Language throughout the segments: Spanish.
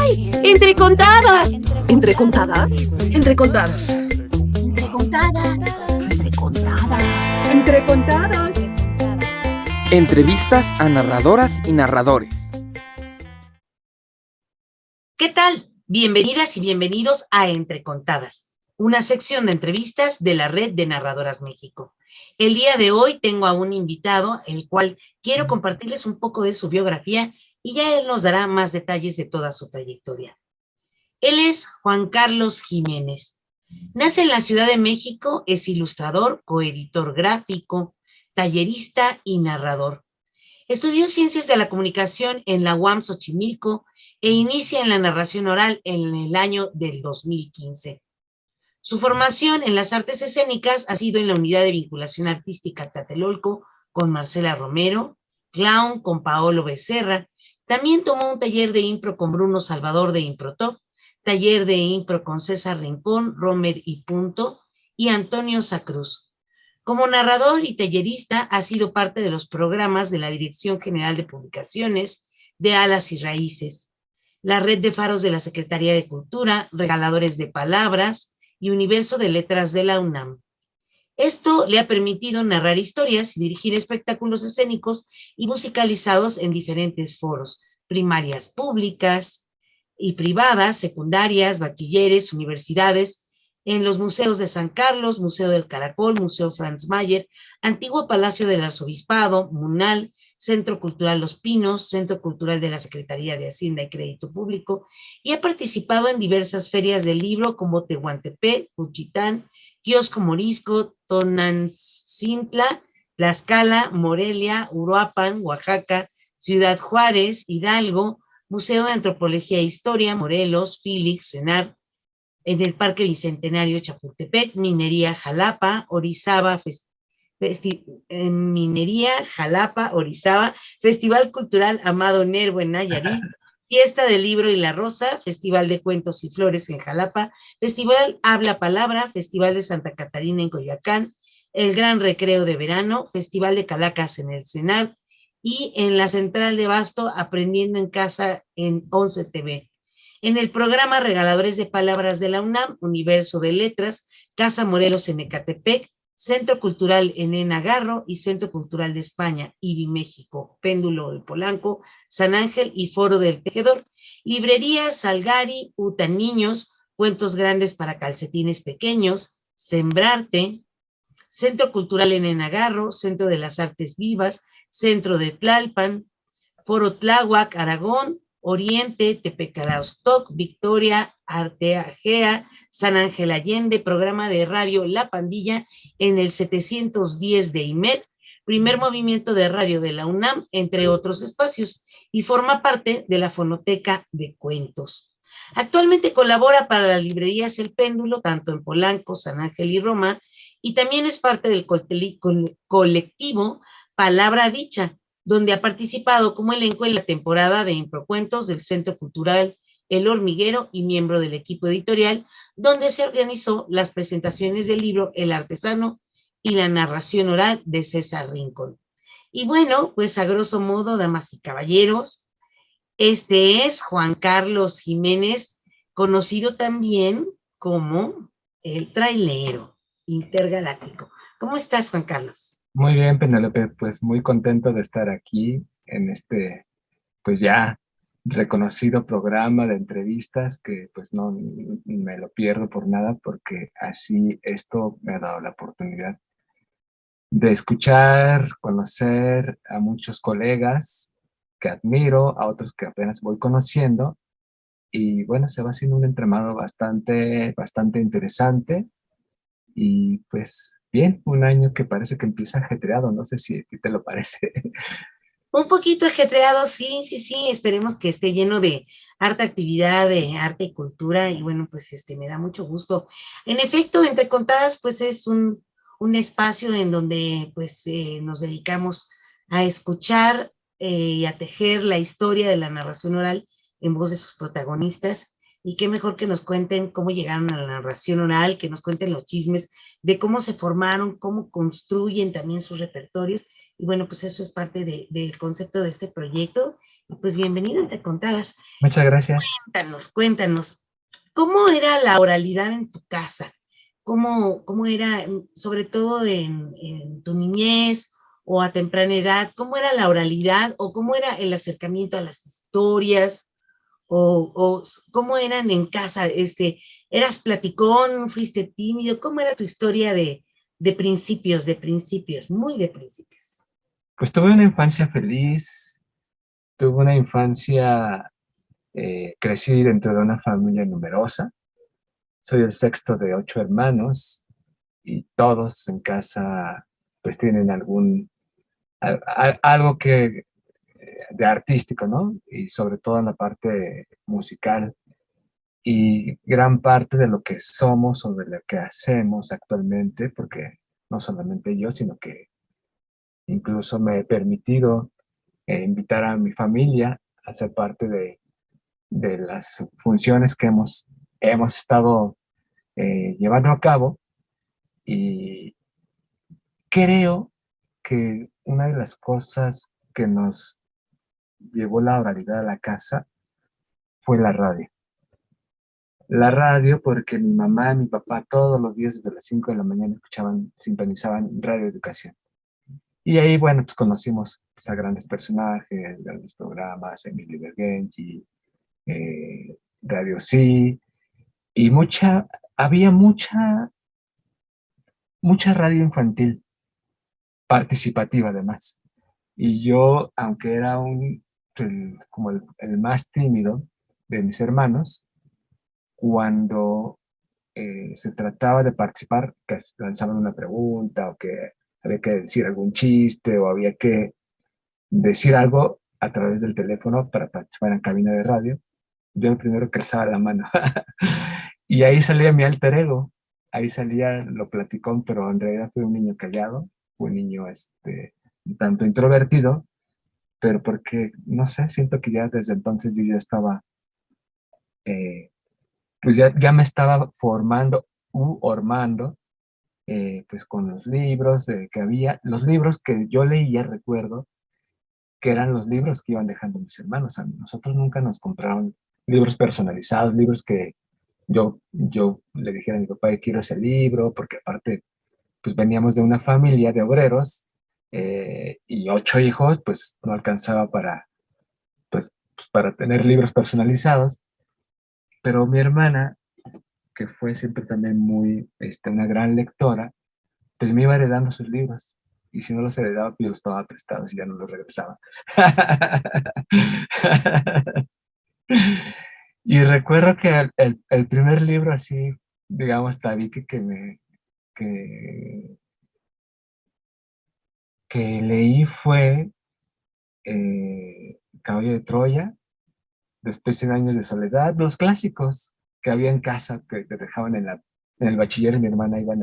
¡Ay! ¡Entre contadas! ¿Entre contadas? Entre contadas. Entre contadas. Entre contadas. Entre contadas. Entrevistas a narradoras y narradores. ¿Qué tal? Bienvenidas y bienvenidos a Entre Contadas, una sección de entrevistas de la Red de Narradoras México. El día de hoy tengo a un invitado, el cual quiero compartirles un poco de su biografía y ya él nos dará más detalles de toda su trayectoria. Él es Juan Carlos Jiménez. Nace en la Ciudad de México, es ilustrador, coeditor gráfico, tallerista y narrador. Estudió Ciencias de la Comunicación en la UAM Xochimilco e inicia en la narración oral en el año del 2015. Su formación en las artes escénicas ha sido en la Unidad de Vinculación Artística Tlatelolco con Marcela Romero, Clown con Paolo Becerra. También tomó un taller de impro con Bruno Salvador de Improtop, taller de impro con César Rincón, Romer y Punto y Antonio Sacruz. Como narrador y tallerista ha sido parte de los programas de la Dirección General de Publicaciones de Alas y Raíces, la Red de Faros de la Secretaría de Cultura, Regaladores de Palabras y Universo de Letras de la UNAM. Esto le ha permitido narrar historias y dirigir espectáculos escénicos y musicalizados en diferentes foros, primarias públicas y privadas, secundarias, bachilleres, universidades, en los museos de San Carlos, Museo del Caracol, Museo Franz Mayer, Antiguo Palacio del Arzobispado, MUNAL, Centro Cultural Los Pinos, Centro Cultural de la Secretaría de Hacienda y Crédito Público, y ha participado en diversas ferias del libro como Tehuantepec, Juchitán, Kiosco Morisco, Tonantzintla, Tlaxcala, Morelia, Uruapan, Oaxaca, Ciudad Juárez, Hidalgo, Museo de Antropología e Historia, Morelos, Félix, CENAR, en el Parque Bicentenario Chapultepec, Minería Jalapa, Orizaba, Orizaba, Festival Cultural Amado Nervo en Nayarit, Fiesta del Libro y la Rosa, Festival de Cuentos y Flores en Jalapa, Festival Habla Palabra, Festival de Santa Catarina en Coyoacán, el Gran Recreo de Verano, Festival de Calacas en el CENAR y en la Central de Abasto, Aprendiendo en Casa en 11 TV. En el programa Regaladores de Palabras de la UNAM, Universo de Letras, Casa Morelos en Ecatepec, Centro Cultural en Agarro y Centro Cultural de España, IBI México, Péndulo de Polanco, San Ángel y Foro del Tejedor, Librería Salgari, UTA Niños, Cuentos Grandes para Calcetines Pequeños, Sembrarte, Centro Cultural en Agarro, Centro de las Artes Vivas, Centro de Tlalpan, Foro Tláhuac, Aragón, Oriente, Tepecalaostoc, Victoria, Arteagea, San Ángel Allende, programa de radio La Pandilla en el 710 de IMER, primer movimiento de radio de la UNAM, entre otros espacios, y forma parte de la Fonoteca de Cuentos. Actualmente colabora para las librerías El Péndulo, tanto en Polanco, San Ángel y Roma, y también es parte del colectivo Palabra Dicha, donde ha participado como elenco en la temporada de improcuentos del Centro Cultural El Hormiguero y miembro del equipo editorial, donde se organizó las presentaciones del libro El Artesano y la narración oral de César Rincón. Y bueno, pues a grosso modo, damas y caballeros, este es Juan Carlos Jiménez, conocido también como el trailero intergaláctico. ¿Cómo estás, Juan Carlos? Muy bien, Penélope, pues muy contento de estar aquí en este, pues ya reconocido programa de entrevistas que pues no me lo pierdo por nada porque así esto me ha dado la oportunidad de escuchar, conocer a muchos colegas que admiro, a otros que apenas voy conociendo y bueno, se va haciendo un entramado bastante interesante. Y pues bien, un año que parece que empieza ajetreado, no sé si a ti te lo parece. Un poquito ajetreado, sí, esperemos que esté lleno de harta actividad, de arte y cultura, y bueno, pues me da mucho gusto. En efecto, Entre Contadas, pues es un espacio en donde pues nos dedicamos a escuchar y a tejer la historia de la narración oral en voz de sus protagonistas, Y qué mejor que nos cuenten cómo llegaron a la narración oral, que nos cuenten los chismes de cómo se formaron, cómo construyen también sus repertorios. Y bueno, pues eso es parte del concepto de este proyecto. Y pues bienvenido a Entre Contadas. Muchas gracias. Cuéntanos, ¿cómo era la oralidad en tu casa? ¿Cómo era, sobre todo en tu niñez o a temprana edad, cómo era la oralidad o cómo era el acercamiento a las historias? O cómo eran en casa, ¿eras platicón, fuiste tímido? ¿Cómo era tu historia de principios, muy de principios? Pues tuve una infancia feliz, tuve una infancia, crecí dentro de una familia numerosa. Soy el sexto de 8 hermanos y todos en casa pues tienen algo que de artístico, ¿no? Y sobre todo en la parte musical. Y gran parte de lo que somos o de lo que hacemos actualmente, porque no solamente yo, sino que incluso me he permitido invitar a mi familia a ser parte de las funciones que hemos estado llevando a cabo. Y creo que una de las cosas que nos llevó la oralidad a la casa fue la radio. La radio, porque mi mamá y mi papá todos los días desde las 5 de la mañana sintonizaban Radio Educación. Y ahí, bueno, pues conocimos pues, a grandes personajes, grandes programas, Emilio Bergenchi, Radio Sí, y había mucha radio infantil, participativa además. Y yo, aunque era como el más tímido de mis hermanos, cuando se trataba de participar, que lanzaban una pregunta o que había que decir algún chiste o había que decir algo a través del teléfono para participar en cabina de radio, yo el primero que alzaba la mano. Y ahí salía mi alter ego, ahí salía lo platicón, pero en realidad fui un niño callado, fui un niño un tanto introvertido, pero porque, no sé, siento que ya desde entonces yo ya estaba, eh, pues ya me estaba formando u formando, pues con los libros que había, los libros que yo leía, recuerdo, que eran los libros que iban dejando mis hermanos. A nosotros nunca nos compraron libros personalizados, libros que yo le dijera a mi papá que quiero ese libro, porque aparte, pues veníamos de una familia de obreros y 8 hijos, pues no alcanzaba pues, para tener libros personalizados. Pero mi hermana, que fue siempre también una gran lectora, pues me iba heredando sus libros. Y si no los heredaba, pues yo los tomaba prestados y ya no los regresaba. Y recuerdo que el primer libro así, digamos, tabique que, que leí fue Caballo de Troya, después 100 años de soledad, los clásicos que había en casa que te dejaban en el bachiller y mi hermana iba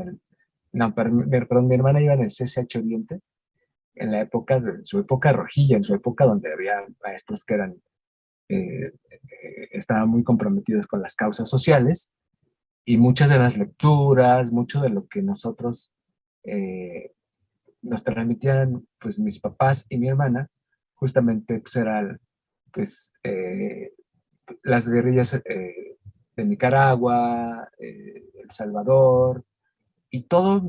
perdón, mi hermana iba en el CCH Oriente, en su época rojilla, en su época donde había maestros que estaban muy comprometidos con las causas sociales y muchas de las lecturas, mucho de lo que nosotros eh, nos transmitían pues mis papás y mi hermana, justamente pues era pues las guerrillas de Nicaragua, El Salvador, y todo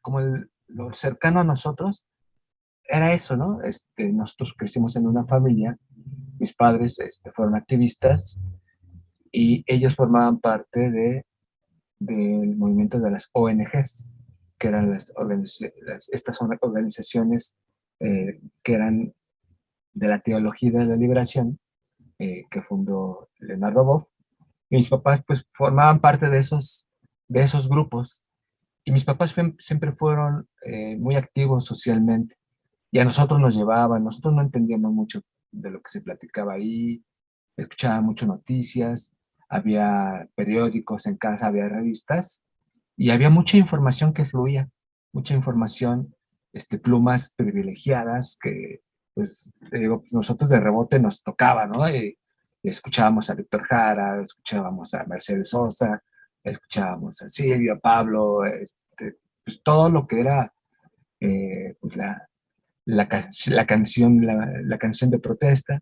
como lo cercano a nosotros era eso, ¿no? Nosotros crecimos en una familia, mis padres fueron activistas y ellos formaban parte del movimiento de las ONGs, que eran estas son organizaciones que eran de la teología de la liberación que fundó Leonardo Boff. Y mis papás pues formaban parte de esos grupos. Y mis papás siempre fueron muy activos socialmente. Y a nosotros nos llevaban, nosotros no entendíamos mucho de lo que se platicaba ahí, escuchaba mucho noticias, había periódicos en casa, había revistas, y había mucha información que fluía, mucha información, plumas privilegiadas que, pues, te digo, pues nosotros de rebote nos tocaba, ¿no? escuchábamos a Víctor Jara, escuchábamos a Mercedes Sosa, escuchábamos a Silvio, a Pablo, pues todo lo que era pues la canción de protesta.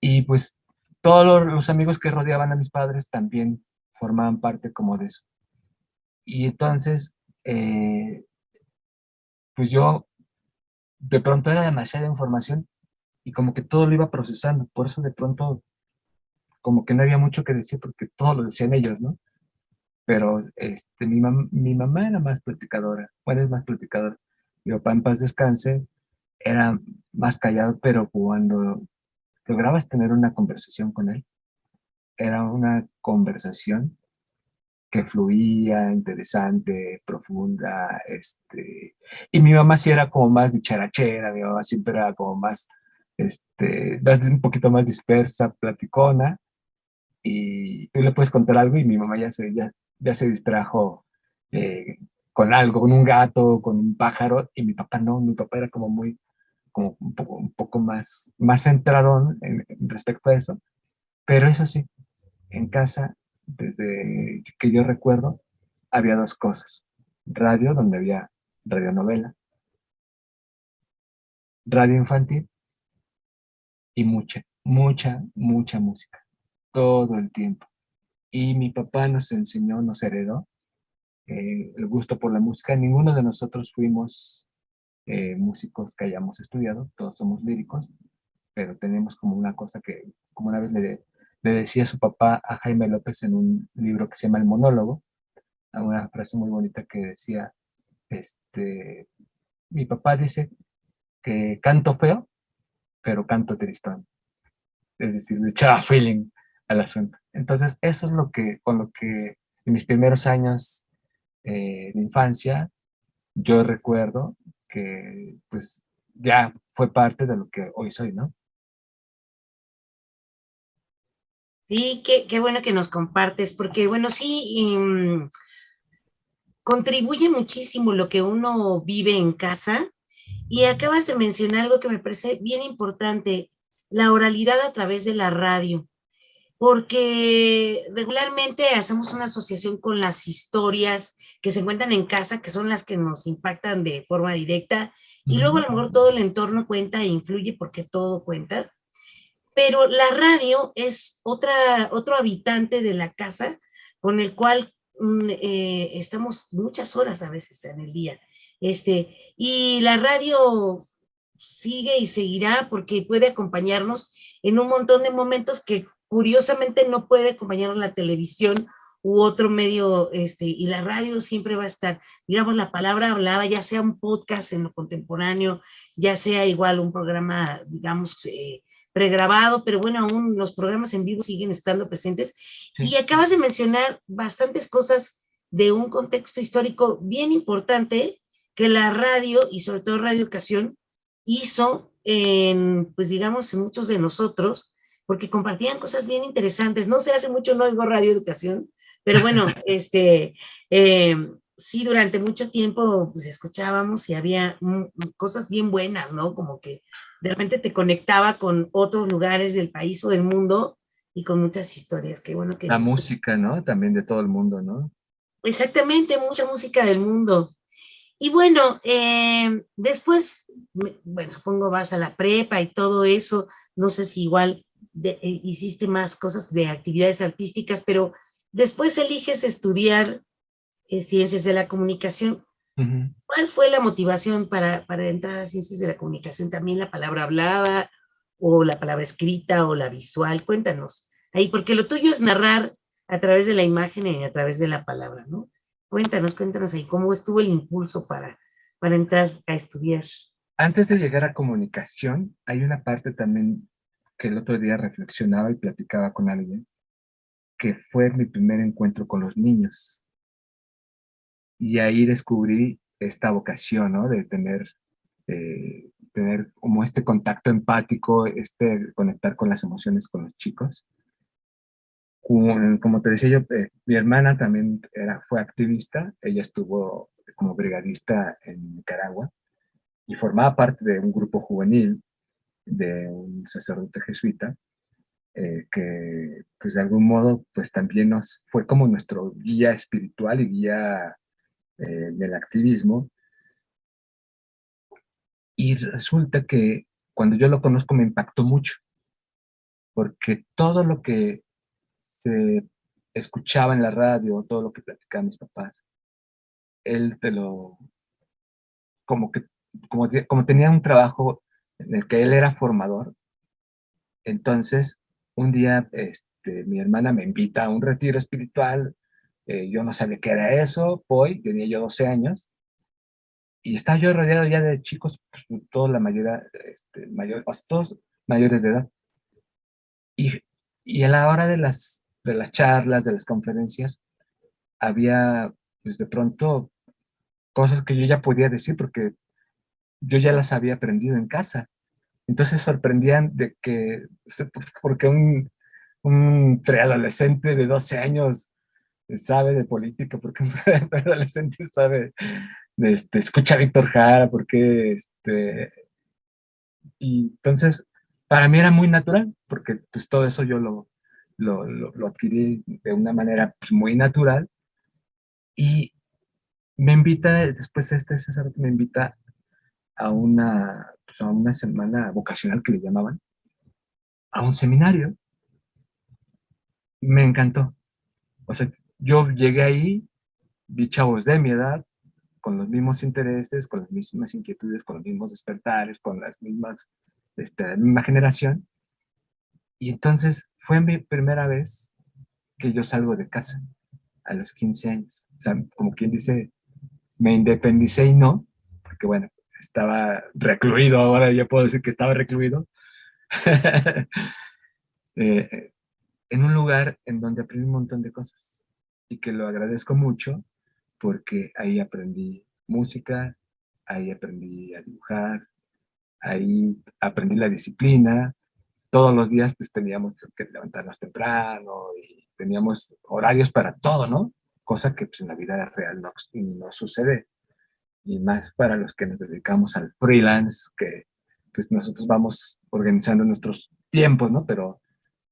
Y pues todos los amigos que rodeaban a mis padres también formaban parte como de eso. Y entonces, pues yo de pronto era demasiada información y como que todo lo iba procesando. Por eso de pronto como que no había mucho que decir porque todo lo decían ellos, ¿no? Pero mi mamá era más platicadora, bueno, es más platicadora. Mi papá en paz descanse era más callado, pero cuando lograbas tener una conversación con él, era una conversación que fluía, interesante, profunda, y mi mamá sí era como más dicharachera, mi mamá siempre era como más, un poquito más dispersa, platicona, y tú le puedes contar algo y mi mamá ya se distrajo eh, con algo, con un gato, con un pájaro, y mi papá no, mi papá era como muy, como un poco más centrado respecto a eso, pero eso sí, en casa, desde que yo recuerdo, había dos cosas. Radio, donde había radionovela, radio infantil y mucha música, todo el tiempo. Y mi papá nos enseñó, nos heredó el gusto por la música. Ninguno de nosotros fuimos músicos que hayamos estudiado, todos somos líricos, pero tenemos como una cosa que, como una vez le decía su papá a Jaime López en un libro que se llama El Monólogo, una frase muy bonita que decía, este, mi papá dice que canto feo, pero canto tristón. Es decir, le echaba feeling al asunto. Entonces, eso es con lo que en mis primeros años de infancia, yo recuerdo que pues ya fue parte de lo que hoy soy, ¿no? Sí, qué bueno que nos compartes, porque bueno, sí, contribuye muchísimo lo que uno vive en casa. Y acabas de mencionar algo que me parece bien importante, la oralidad a través de la radio, porque regularmente hacemos una asociación con las historias que se encuentran en casa, que son las que nos impactan de forma directa, y luego a lo mejor todo el entorno cuenta e influye porque todo cuenta, pero la radio es otro habitante de la casa con el cual estamos muchas horas a veces en el día. Y la radio sigue y seguirá porque puede acompañarnos en un montón de momentos que curiosamente no puede acompañarnos la televisión u otro medio, y la radio siempre va a estar, digamos, la palabra hablada, ya sea un podcast en lo contemporáneo, ya sea igual un programa, digamos, pregrabado, pero bueno, aún los programas en vivo siguen estando presentes. Sí. Y acabas de mencionar bastantes cosas de un contexto histórico bien importante que la radio y sobre todo Radio Educación hizo en, pues digamos, en muchos de nosotros, porque compartían cosas bien interesantes. No sé, hace mucho no oigo Radio Educación, pero bueno, sí, durante mucho tiempo pues escuchábamos y había cosas bien buenas, ¿no? Como que de repente te conectaba con otros lugares del país o del mundo y con muchas historias. Qué bueno que La nos... música, ¿no? También de todo el mundo, ¿no? Exactamente, mucha música del mundo. Y bueno, después, bueno, supongo vas a la prepa y todo eso, no sé si igual hiciste más cosas de actividades artísticas, pero después eliges estudiar ciencias de la comunicación. Ujú. ¿Cuál fue la motivación para entrar a ciencias de la comunicación? ¿También la palabra hablada o la palabra escrita o la visual? Cuéntanos. Ahí, porque lo tuyo es narrar a través de la imagen y a través de la palabra, ¿no? Cuéntanos ahí cómo estuvo el impulso para entrar a estudiar. Antes de llegar a comunicación, hay una parte también que el otro día reflexionaba y platicaba con alguien, que fue mi primer encuentro con los niños. Y ahí descubrí esta vocación, ¿no? De tener como este contacto empático, conectar con las emociones con los chicos. Como te decía yo, mi hermana también fue activista, ella estuvo como brigadista en Nicaragua y formaba parte de un grupo juvenil de un sacerdote jesuita. que pues de algún modo pues también nos fue como nuestro guía espiritual y guía del activismo. Y resulta que cuando yo lo conozco me impactó mucho, porque todo lo que se escuchaba en la radio, todo lo que platicaban mis papás, él te lo, como que, como tenía un trabajo en el que él era formador, entonces un día mi hermana me invita a un retiro espiritual, yo no sabía qué era eso, voy, tenía yo 12 años, y estaba yo rodeado ya de chicos, pues, toda la mayoría, o sea, todos mayores de edad. Y, y a la hora de las charlas, de las conferencias, había, pues de pronto, cosas que yo ya podía decir porque yo ya las había aprendido en casa. Entonces sorprendían de que, o sea, porque un preadolescente de 12 años sabe de política, porque un preadolescente sabe, escucha a Víctor Jara, porque, y entonces, para mí era muy natural, porque pues todo eso yo lo adquirí de una manera pues, muy natural, y me invita, después César me invita pues, a una semana vocacional que le llamaban, a un seminario. Me encantó. O sea, yo llegué ahí, vi chavos de mi edad, con los mismos intereses, con las mismas inquietudes, con los mismos despertares, con las mismas, la misma generación. Y entonces fue mi primera vez que yo salgo de casa, a los 15 años. O sea, como quien dice, me independicé y no, porque bueno, estaba recluido, ahora yo puedo decir que estaba recluido, eh, en un lugar en donde aprendí un montón de cosas y que lo agradezco mucho porque ahí aprendí música, ahí aprendí a dibujar, ahí aprendí la disciplina. Todos los días pues teníamos que levantarnos temprano y teníamos horarios para todo, ¿no? Cosa que pues en la vida real no sucede. Y más para los que nos dedicamos al freelance, que pues nosotros vamos organizando nuestros tiempos, ¿no? Pero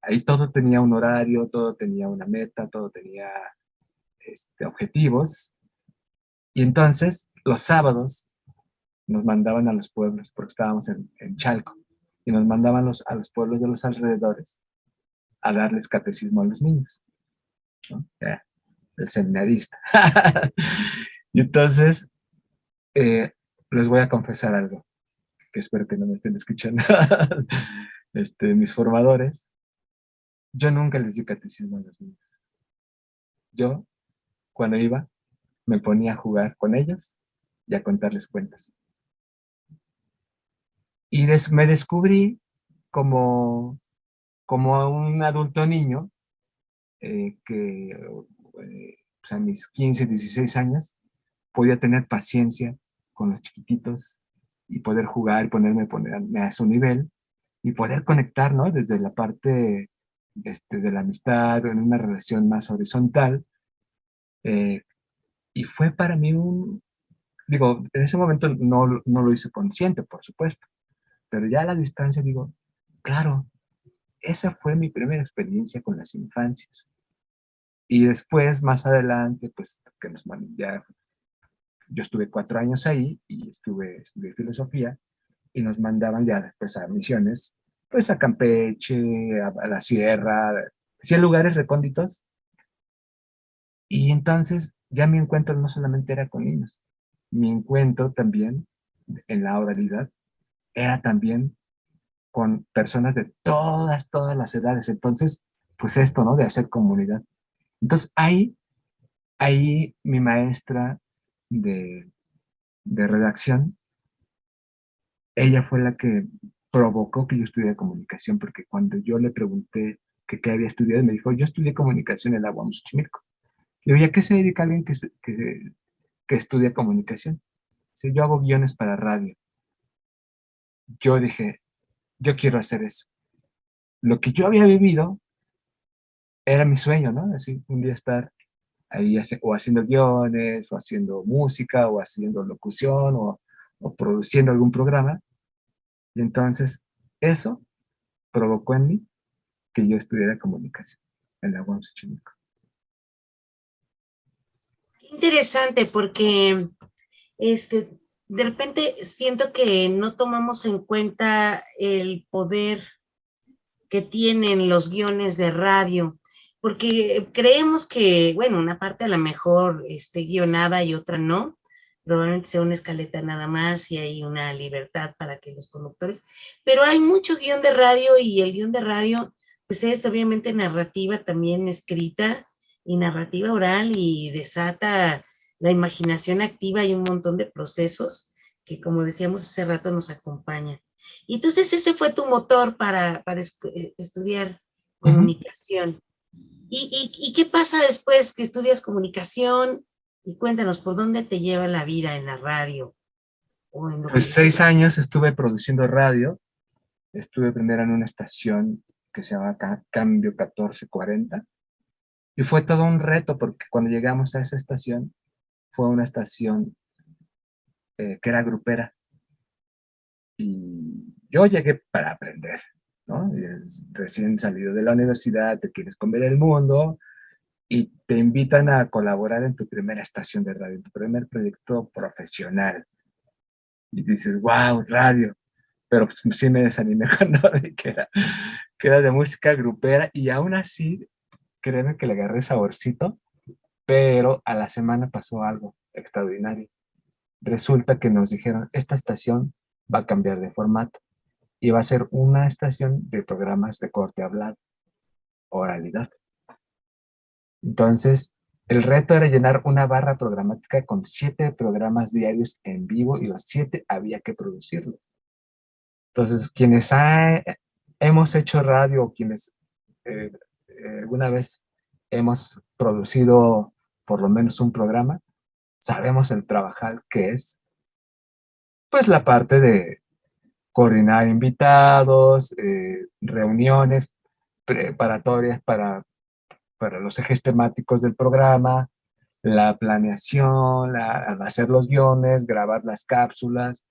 ahí todo tenía un horario, todo tenía una meta, todo tenía objetivos. Y entonces los sábados nos mandaban a los pueblos, porque estábamos en Chalco, y nos mandaban a los pueblos de los alrededores a darles catecismo a los niños, ¿no? El seminarista. Y entonces, les voy a confesar algo, que espero que no me estén escuchando, mis formadores. Yo nunca les di catecismo a los niños. Yo, cuando iba, me ponía a jugar con ellos y a contarles cuentos. Y me descubrí como un adulto niño que pues a mis 15, 16 años podía tener paciencia con los chiquititos y poder jugar y ponerme a su nivel y poder conectar, ¿no? Desde la parte de la amistad, en una relación más horizontal. eh, y fue para mí digo, en ese momento no lo hice consciente, por supuesto, pero ya a la distancia digo, claro, esa fue mi primera experiencia con las infancias. Y después, más adelante, pues que ya, yo estuve 4 años ahí y estudié filosofía y nos mandaban ya después a misiones, pues a Campeche, a la sierra, sí, a lugares recónditos. Y entonces ya mi encuentro no solamente era con niños, mi encuentro también en la oralidad era también con personas de todas las edades. Entonces, pues esto, ¿no? De hacer comunidad. Entonces ahí mi maestra de, de redacción, ella fue la que provocó que yo estudiara comunicación, porque cuando yo le pregunté que qué había estudiado, me dijo, yo estudié comunicación en la UAM Xochimilco. Le digo, ¿y a qué se dedica alguien que estudia comunicación? Si yo hago guiones para radio. Yo dije, yo quiero hacer eso. Lo que yo había vivido era mi sueño, ¿no? Así, un día estar ahí o haciendo guiones, o haciendo música, o haciendo locución, o produciendo algún programa. Y entonces eso provocó en mí que yo estudiara comunicación en la UAM Xochimilco. Interesante, porque de repente siento que no tomamos en cuenta el poder que tienen los guiones de radio, porque creemos que, bueno, una parte a lo mejor esté guionada y otra no, probablemente sea una escaleta nada más y hay una libertad para que los conductores, pero hay mucho guión de radio y el guión de radio, pues es obviamente narrativa también escrita y narrativa oral y desata la imaginación activa y un montón de procesos que, como decíamos hace rato, nos acompañan. Y entonces ese fue tu motor para estudiar comunicación. ¿Y qué pasa después que estudias comunicación? Y cuéntanos, ¿por dónde te lleva la vida en la radio? O en lo que Pues 6 años estuve produciendo radio. Estuve primero en una estación que se llama Cambio 1440. Y fue todo un reto porque cuando llegamos a esa estación, fue una estación que era grupera. Y yo llegué para aprender, ¿no? Recién salido de la universidad, te quieres comer el mundo y te invitan a colaborar en tu primera estación de radio, en tu primer proyecto profesional. Y dices, wow, radio. Pero pues sí me desanimé cuando vi que era de música grupera y aún así, créeme que le agarré saborcito, pero a la semana pasó algo extraordinario. Resulta que nos dijeron, esta estación va a cambiar de formato y va a ser una estación de programas de corte hablado, oralidad. Entonces, el reto era llenar una barra programática con 7 programas diarios en vivo y los 7 había que producirlos. Entonces, quienes hemos hecho radio, quienes alguna vez hemos producido por lo menos un programa, sabemos el trabajar que es, pues la parte de coordinar invitados, reuniones preparatorias para los ejes temáticos del programa, la planeación, hacer los guiones, grabar las cápsulas,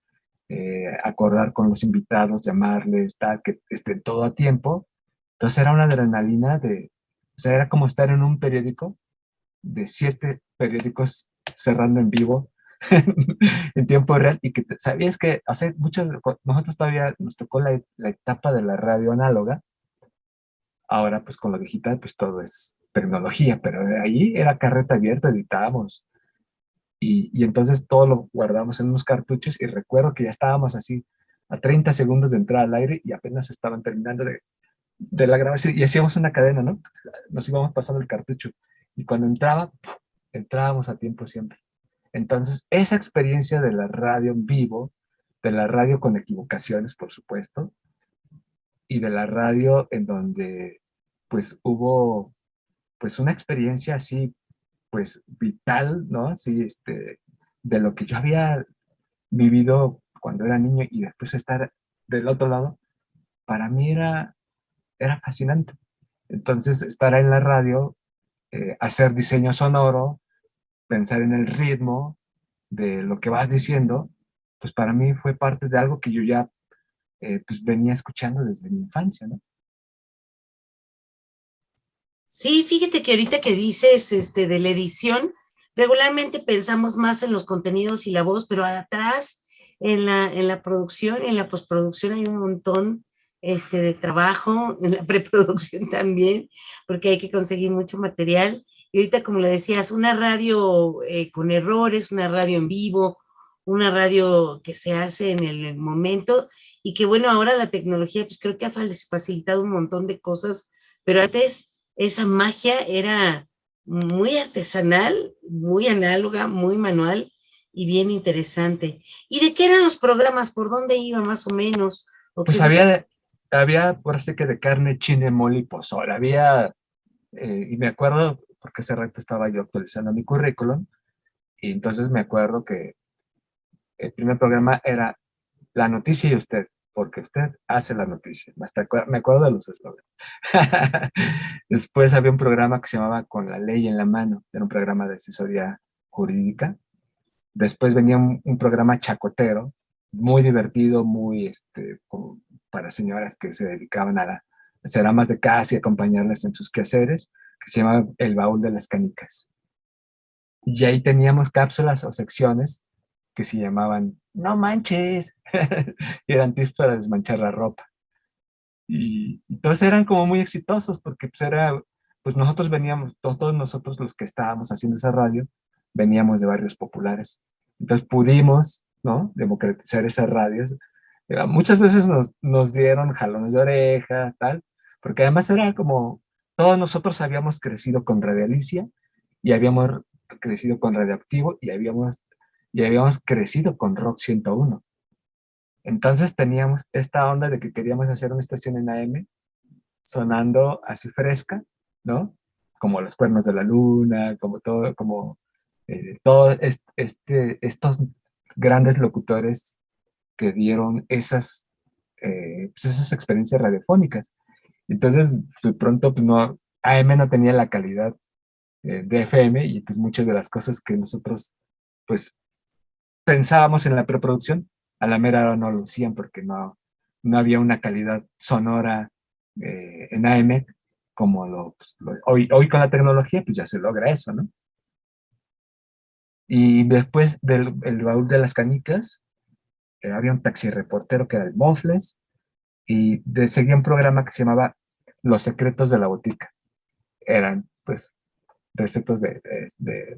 acordar con los invitados, llamarles, tal, que estén todo a tiempo. Entonces era una adrenalina o sea, era como estar en un periódico de 7 periódicos cerrando en vivo en tiempo real y que sabías que, o sea, nosotros todavía nos tocó la etapa de la radio análoga. Ahora pues con lo digital pues todo es tecnología, pero de ahí era carreta abierta, editábamos y entonces todo lo guardamos en unos cartuchos y recuerdo que ya estábamos así a 30 segundos de entrar al aire y apenas estaban terminando de la grabación y hacíamos una cadena, ¿no? Nos íbamos pasando el cartucho y cuando entrábamos a tiempo siempre. Entonces esa experiencia de la radio en vivo, de la radio con equivocaciones, por supuesto, y de la radio en donde pues hubo pues una experiencia así pues vital, ¿no? Así de lo que yo había vivido cuando era niño y después estar del otro lado, para mí era fascinante. Entonces estar en la radio, hacer diseño sonoro, pensar en el ritmo de lo que vas diciendo, pues para mí fue parte de algo que yo ya pues venía escuchando desde mi infancia, ¿no? Sí, fíjate que ahorita que dices de la edición, regularmente pensamos más en los contenidos y la voz, pero atrás, en la producción, en la postproducción hay un montón de trabajo, en la preproducción también, porque hay que conseguir mucho material. Y ahorita, como le decías, una radio con errores, una radio en vivo, una radio que se hace en el momento, y que bueno, ahora la tecnología, pues creo que ha facilitado un montón de cosas, pero antes esa magia era muy artesanal, muy análoga, muy manual y bien interesante. ¿Y de qué eran los programas? ¿Por dónde iba más o menos? ¿O qué Pues es lo que... había por así que de carne, chile, mole y pozole. Y me acuerdo, porque hace rato estaba yo actualizando mi currículum, y entonces me acuerdo que el primer programa era La noticia y usted, porque usted hace la noticia. Me acuerdo de los eslogans. Después había un programa que se llamaba Con la ley en la mano, era un programa de asesoría jurídica. Después venía un programa chacotero, muy divertido, muy para señoras que se dedicaban será más de casa y acompañarlas en sus quehaceres, que se llama El Baúl de las Canicas. Y ahí teníamos cápsulas o secciones que se llamaban No manches, y eran tips para desmanchar la ropa. Y entonces eran como muy exitosos porque pues nosotros veníamos, todos nosotros los que estábamos haciendo esa radio, veníamos de barrios populares. Entonces pudimos, ¿no? Democratizar esas radios. Muchas veces nos dieron jalones de oreja, tal, porque además era como, todos nosotros habíamos crecido con Radio Alicia y habíamos crecido con Radioactivo y habíamos crecido con Rock 101. Entonces teníamos esta onda de que queríamos hacer una estación en AM sonando así fresca, ¿no? Como Los Cuernos de la Luna, como todo, estos grandes locutores que dieron pues esas experiencias radiofónicas. Entonces, de pronto, pues no, AM no tenía la calidad de FM y pues muchas de las cosas que nosotros, pues, pensábamos en la preproducción, a la mera hora no lo hacían porque no había una calidad sonora en AM como hoy con la tecnología, pues ya se logra eso, ¿no? Y después del el Baúl de las Canicas, había un taxi reportero que era el Mofles, y seguía un programa que se llamaba Los Secretos de la Botica. Eran, pues, recetas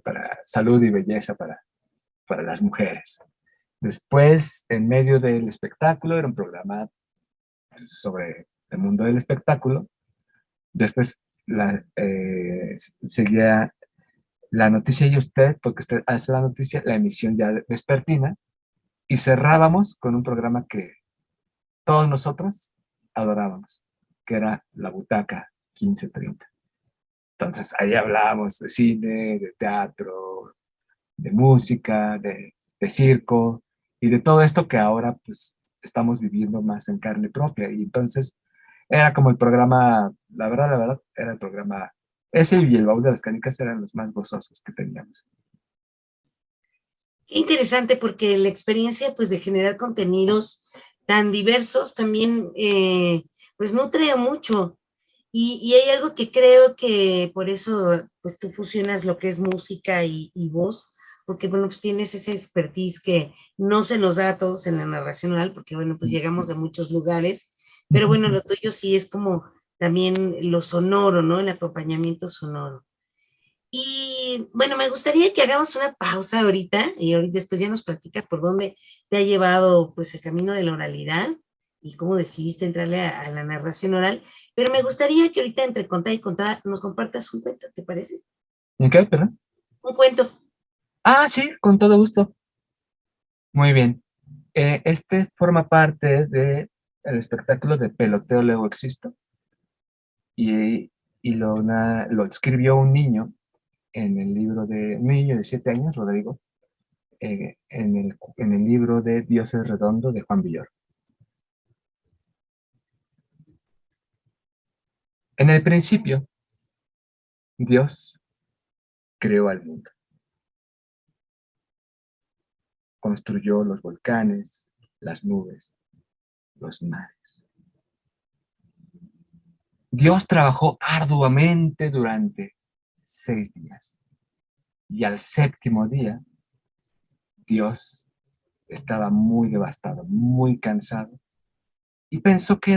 para salud y belleza para las mujeres. Después, en medio del espectáculo, era un programa pues, sobre el mundo del espectáculo. Después seguía la noticia y usted, porque usted hace la noticia, la emisión ya vespertina, y cerrábamos con un programa que todos nosotros adorábamos, que era La Butaca 1530. Entonces ahí hablábamos de cine, de teatro, de música, de circo y de todo esto que ahora pues estamos viviendo más en carne propia. Y entonces era como el programa, la verdad, era el programa, ese y el Baúl de las Canicas eran los más gozosos que teníamos. Qué interesante porque la experiencia pues de generar contenidos tan diversos también pues nutre mucho. Y hay algo que creo que por eso pues tú fusionas lo que es música y voz, porque bueno, pues tienes esa expertise que no se nos da a todos en la narración oral, porque bueno, pues llegamos de muchos lugares, pero bueno, lo tuyo sí es como también lo sonoro, ¿no? El acompañamiento sonoro. Y bueno, me gustaría que hagamos una pausa ahorita y ahorita después ya nos platicas por dónde te ha llevado pues el camino de la oralidad y cómo decidiste entrarle a la narración oral, pero me gustaría que ahorita entre contada y contada nos compartas un cuento, ¿te parece? ¿En qué, perdón? Un cuento. Ah, sí, con todo gusto. Muy bien. Este forma parte del espectáculo de Peloteo Luego Existo y lo escribió un niño en el libro de un niño de 7 años, Rodrigo, en el libro de Dios es Redondo de Juan Villoro. En el principio, Dios creó al mundo. Construyó los volcanes, las nubes, los mares. Dios trabajó arduamente durante 6 días. Y al 7º día, Dios estaba muy devastado, muy cansado, y pensó que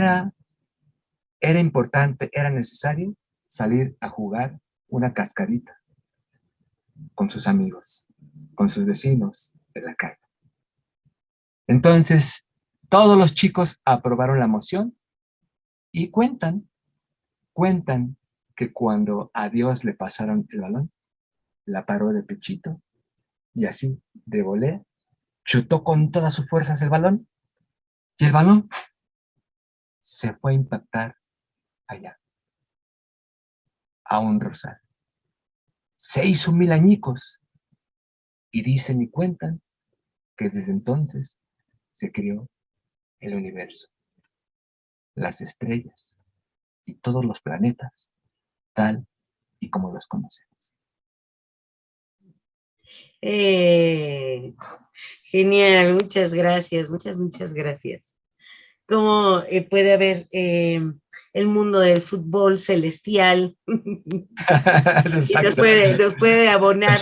era importante, era necesario salir a jugar una cascarita con sus amigos, con sus vecinos de la calle. Entonces, todos los chicos aprobaron la moción y cuentan que cuando a Dios le pasaron el balón, la paró de pechito y así, de volea, chutó con todas sus fuerzas el balón y el balón se fue a impactar allá, a un rosal. Se hizo 1000 añicos y dicen y cuentan que desde entonces se creó el universo, las estrellas y todos los planetas, tal y como los conocemos. Eh, Genial, muchas gracias, muchas gracias. cómo puede haber el mundo del fútbol celestial y Exacto. nos puede abonar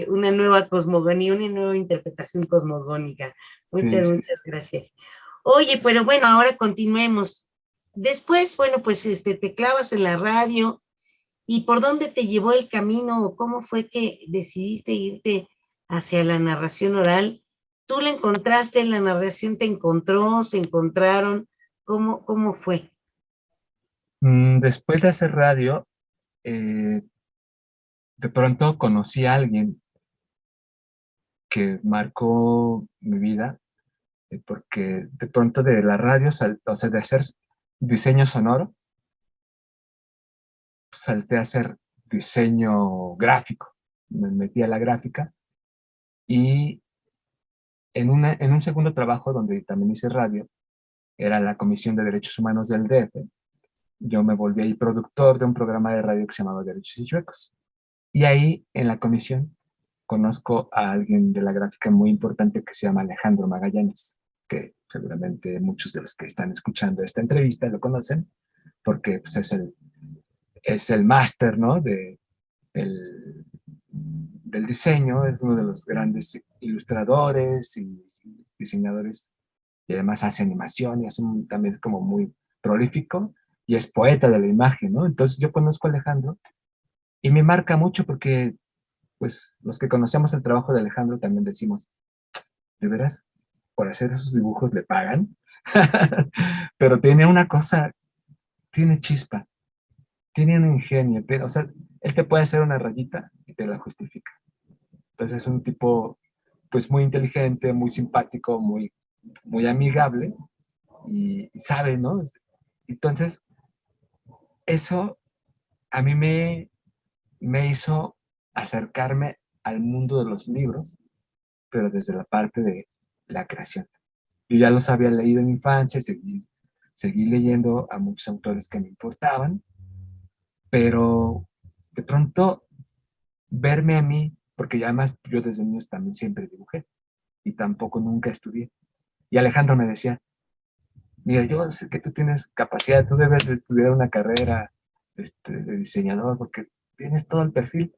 una nueva cosmogonía, una nueva interpretación cosmogónica. Sí, Muchas, sí. muchas gracias. Oye, pero bueno, ahora continuemos. Después, bueno, pues te clavas en la radio. ¿Y por dónde te llevó el camino o cómo fue que decidiste irte hacia la narración oral? ¿Tú la encontraste, la narración te encontró, se encontraron? ¿Cómo fue? Después de hacer radio, eh, de pronto conocí a alguien que marcó mi vida, porque de pronto de la radio, o sea, de hacer diseño sonoro, salté a hacer diseño gráfico. Me metí a la gráfica y en un segundo trabajo donde también hice radio, era la Comisión de Derechos Humanos del DF. Yo me volví ahí productor de un programa de radio que se llamaba Derechos y Chuecos. Y ahí, en la comisión, conozco a alguien de la gráfica muy importante que se llama Alejandro Magallanes, que seguramente muchos de los que están escuchando esta entrevista lo conocen, porque pues, es el máster, ¿no? Del diseño, es uno de los grandes ilustradores y diseñadores, y además hace animación y también como muy prolífico, y es poeta de la imagen, ¿no? Entonces yo conozco a Alejandro y me marca mucho porque, pues, los que conocemos el trabajo de Alejandro también decimos, ¿de veras? Por hacer esos dibujos le pagan. Pero tiene una cosa, tiene chispa, tiene un ingenio, o sea, él te puede hacer una rayita y te la justifica. Entonces es un tipo, pues, muy inteligente, muy simpático, muy amigable y sabe, ¿no? Entonces, eso a mí me hizo acercarme al mundo de los libros, pero desde la parte de la creación. Yo ya los había leído en mi infancia, seguí leyendo a muchos autores que me importaban, pero de pronto verme a mí, porque además yo desde niño también siempre dibujé y tampoco nunca estudié. Y Alejandro me decía, mira, yo sé que tú tienes capacidad, tú debes de estudiar una carrera de diseñador porque tienes todo el perfil.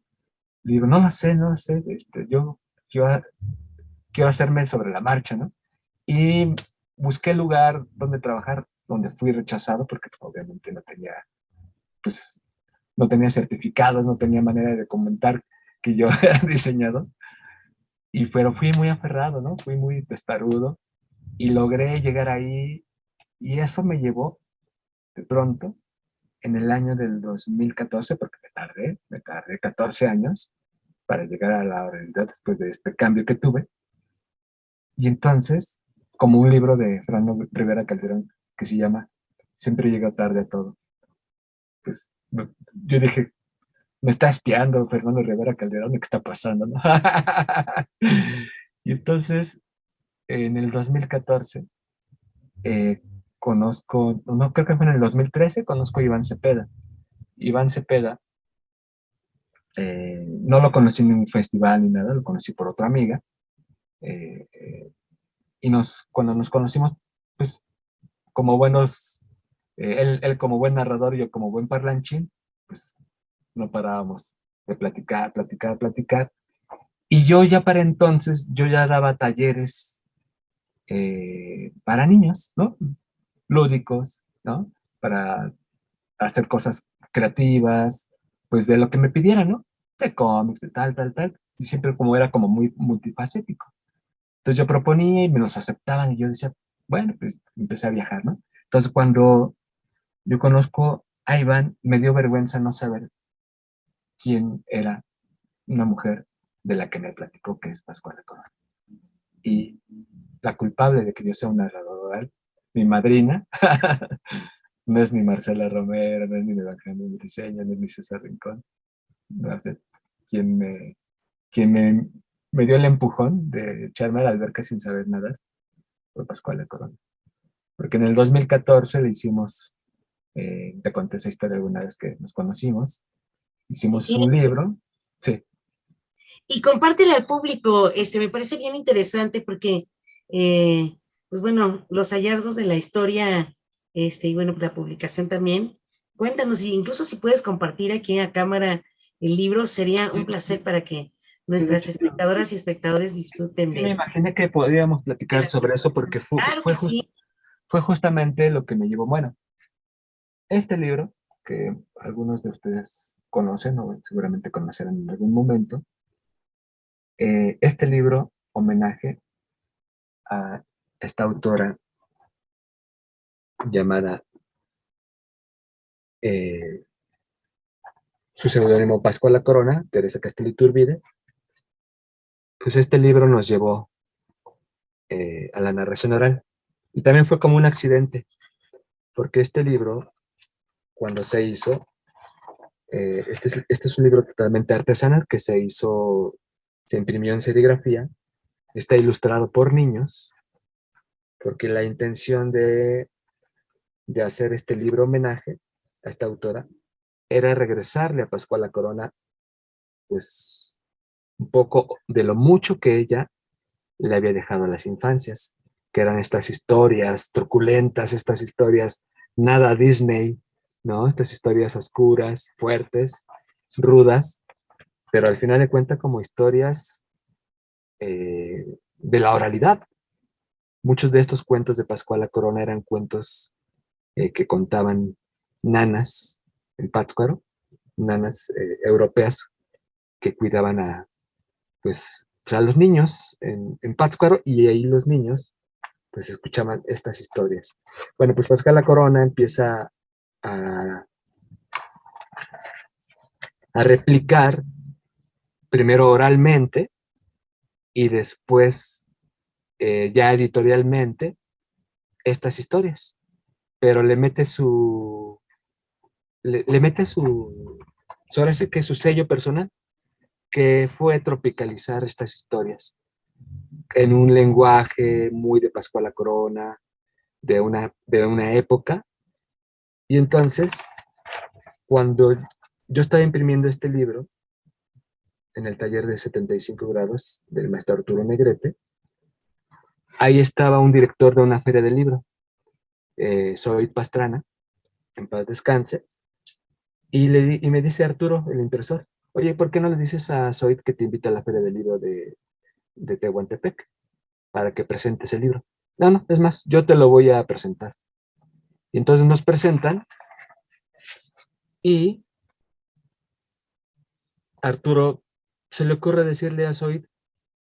Le digo, no lo sé, yo quiero hacerme sobre la marcha, ¿no? Y busqué el lugar donde trabajar, donde fui rechazado porque obviamente pues, no tenía certificados, no tenía manera de comentar que yo era diseñador. Pero fui muy aferrado, ¿no? Fui muy testarudo y logré llegar ahí y eso me llevó de pronto en el año del 2014, porque me tardé 14 años para llegar a la realidad después de este cambio que tuve. Y entonces, como un libro de Fernando Rivera Calderón que se llama Siempre llega tarde a todo, pues yo dije, me está espiando Fernando Rivera Calderón, ¿qué está pasando? ¿No? Y entonces, en el 2014, conozco, no creo que fue en el 2013, conozco a Iván Cepeda. Iván Cepeda, no lo conocí en un festival ni nada, lo conocí por otra amiga. eh, eh, y cuando nos conocimos, pues como buenos, él como buen narrador y yo como buen parlanchín, pues no parábamos de platicar, platicar, platicar. Y yo ya para entonces, yo ya daba talleres para niños, ¿no? Lúdicos, ¿no? Para hacer cosas creativas, pues de lo que me pidieran, ¿no? De cómics, de tal, tal, tal. Y siempre como era como muy multifacético. Entonces yo proponía y me los aceptaban y yo decía, bueno, pues empecé a viajar, ¿no? Entonces cuando yo conozco a Iván, me dio vergüenza no saber quién era una mujer de la que me platicó que es Pascuala Corona. Y la culpable de que yo sea un narrador oral, mi madrina, no es ni Marcela Romero, no es ni Evangelio Briceño, no es ni César Rincón, no es quien me dio el empujón de echarme a la alberca sin saber nadar, fue Pascuala Corona. Porque en el 2014 le hicimos, te conté esa historia alguna vez que nos conocimos, hicimos Sí, un libro, sí, y compártela al público, me parece bien interesante porque pues bueno, los hallazgos de la historia, y bueno, pues la publicación también. Cuéntanos, y incluso si puedes compartir aquí a cámara el libro, sería un placer para que Sí, de nuestras hecho, espectadoras y espectadores disfruten sí, me de imaginé que podíamos platicar la sobre eso publicación. porque Claro que sí. fue justamente lo que me llevó. Bueno, este libro, que algunos de ustedes conocen o seguramente conocerán en algún momento, este libro, homenaje a esta autora llamada, eh, su seudónimo Pascuala Corona, Teresa Castillo Iturbide, pues este libro nos llevó a la narración oral. Y también fue como un accidente, porque este libro, cuando se hizo, este es un libro totalmente artesanal que se hizo, se imprimió en serigrafía, está ilustrado por niños, porque la intención de hacer este libro homenaje a esta autora era regresarle a Pascuala Corona, pues, un poco de lo mucho que ella le había dejado a las infancias, que eran estas historias truculentas, estas historias nada Disney, ¿no? Estas historias oscuras, fuertes, rudas, pero al final de cuentas como historias de la oralidad. Muchos de estos cuentos de Pascuala Corona eran cuentos que contaban nanas en Pátzcuaro, nanas europeas que cuidaban pues, a los niños en Pátzcuaro, y ahí los niños pues escuchaban estas historias. Bueno, pues Pascuala Corona empieza a, a replicar primero oralmente y después ya editorialmente estas historias, pero le mete ahora sí que su sello personal, que fue tropicalizar estas historias en un lenguaje muy de Pascuala Corona, de una época. Y entonces, cuando yo estaba imprimiendo este libro en el taller de 75 grados del maestro Arturo Negrete, ahí estaba un director de una feria del libro, Zoid Pastrana, en paz descanse, y me dice Arturo, el impresor, oye, ¿por qué no le dices a Zoid que te invita a la feria del libro de Tehuantepec para que presentes el libro? No, no, es más, yo te lo voy a presentar. Y entonces nos presentan y Arturo se le ocurre decirle a Zoid,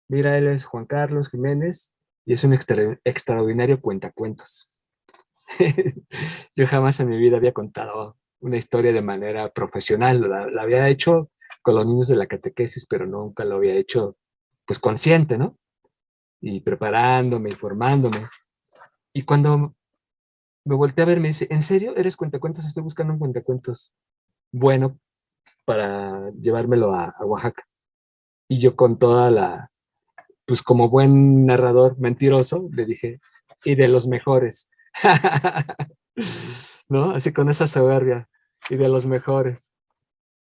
mira, él es Juan Carlos Jiménez y es un extraordinario cuentacuentos. Yo jamás en mi vida había contado una historia de manera profesional. La había hecho con los niños de la catequesis, pero nunca lo había hecho pues consciente, ¿no? Y preparándome, informándome. Y cuando me volteé a ver, me dice, ¿en serio eres cuentacuentos? Estoy buscando un cuentacuentos bueno para llevármelo a Oaxaca. Y yo con toda pues como buen narrador mentiroso, le dije, y de los mejores. ¿No? Así con esa soberbia, y de los mejores.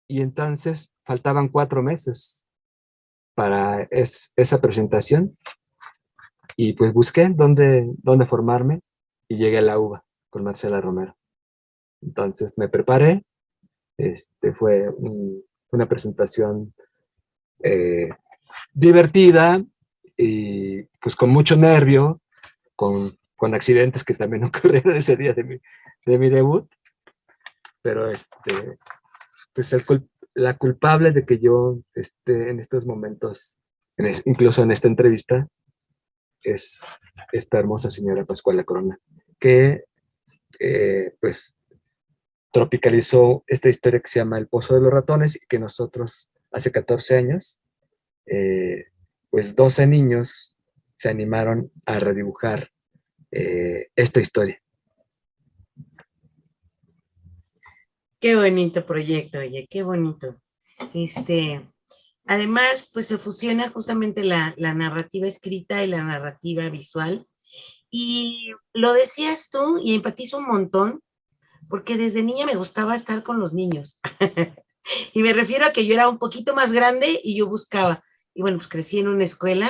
Y entonces faltaban 4 meses para esa presentación, y pues busqué dónde formarme, y llegué a la UBA con Marcela Romero. Entonces me preparé, fue una presentación eh, divertida, y pues con mucho nervio, con accidentes que también ocurrieron ese día de mi debut, pero pues la culpable de que yo esté en estos momentos, incluso en esta entrevista, es esta hermosa señora Pascuala Corona, que pues tropicalizó esta historia que se llama El Pozo de los Ratones, y que nosotros hace 14 años, pues 12 niños se animaron a redibujar esta historia. Qué bonito proyecto, oye, qué bonito. Además, pues se fusiona justamente la narrativa escrita y la narrativa visual. Y lo decías tú, y empatizo un montón, porque desde niña me gustaba estar con los niños. Y me refiero a que yo era un poquito más grande y yo buscaba. Y bueno, pues crecí en una escuela,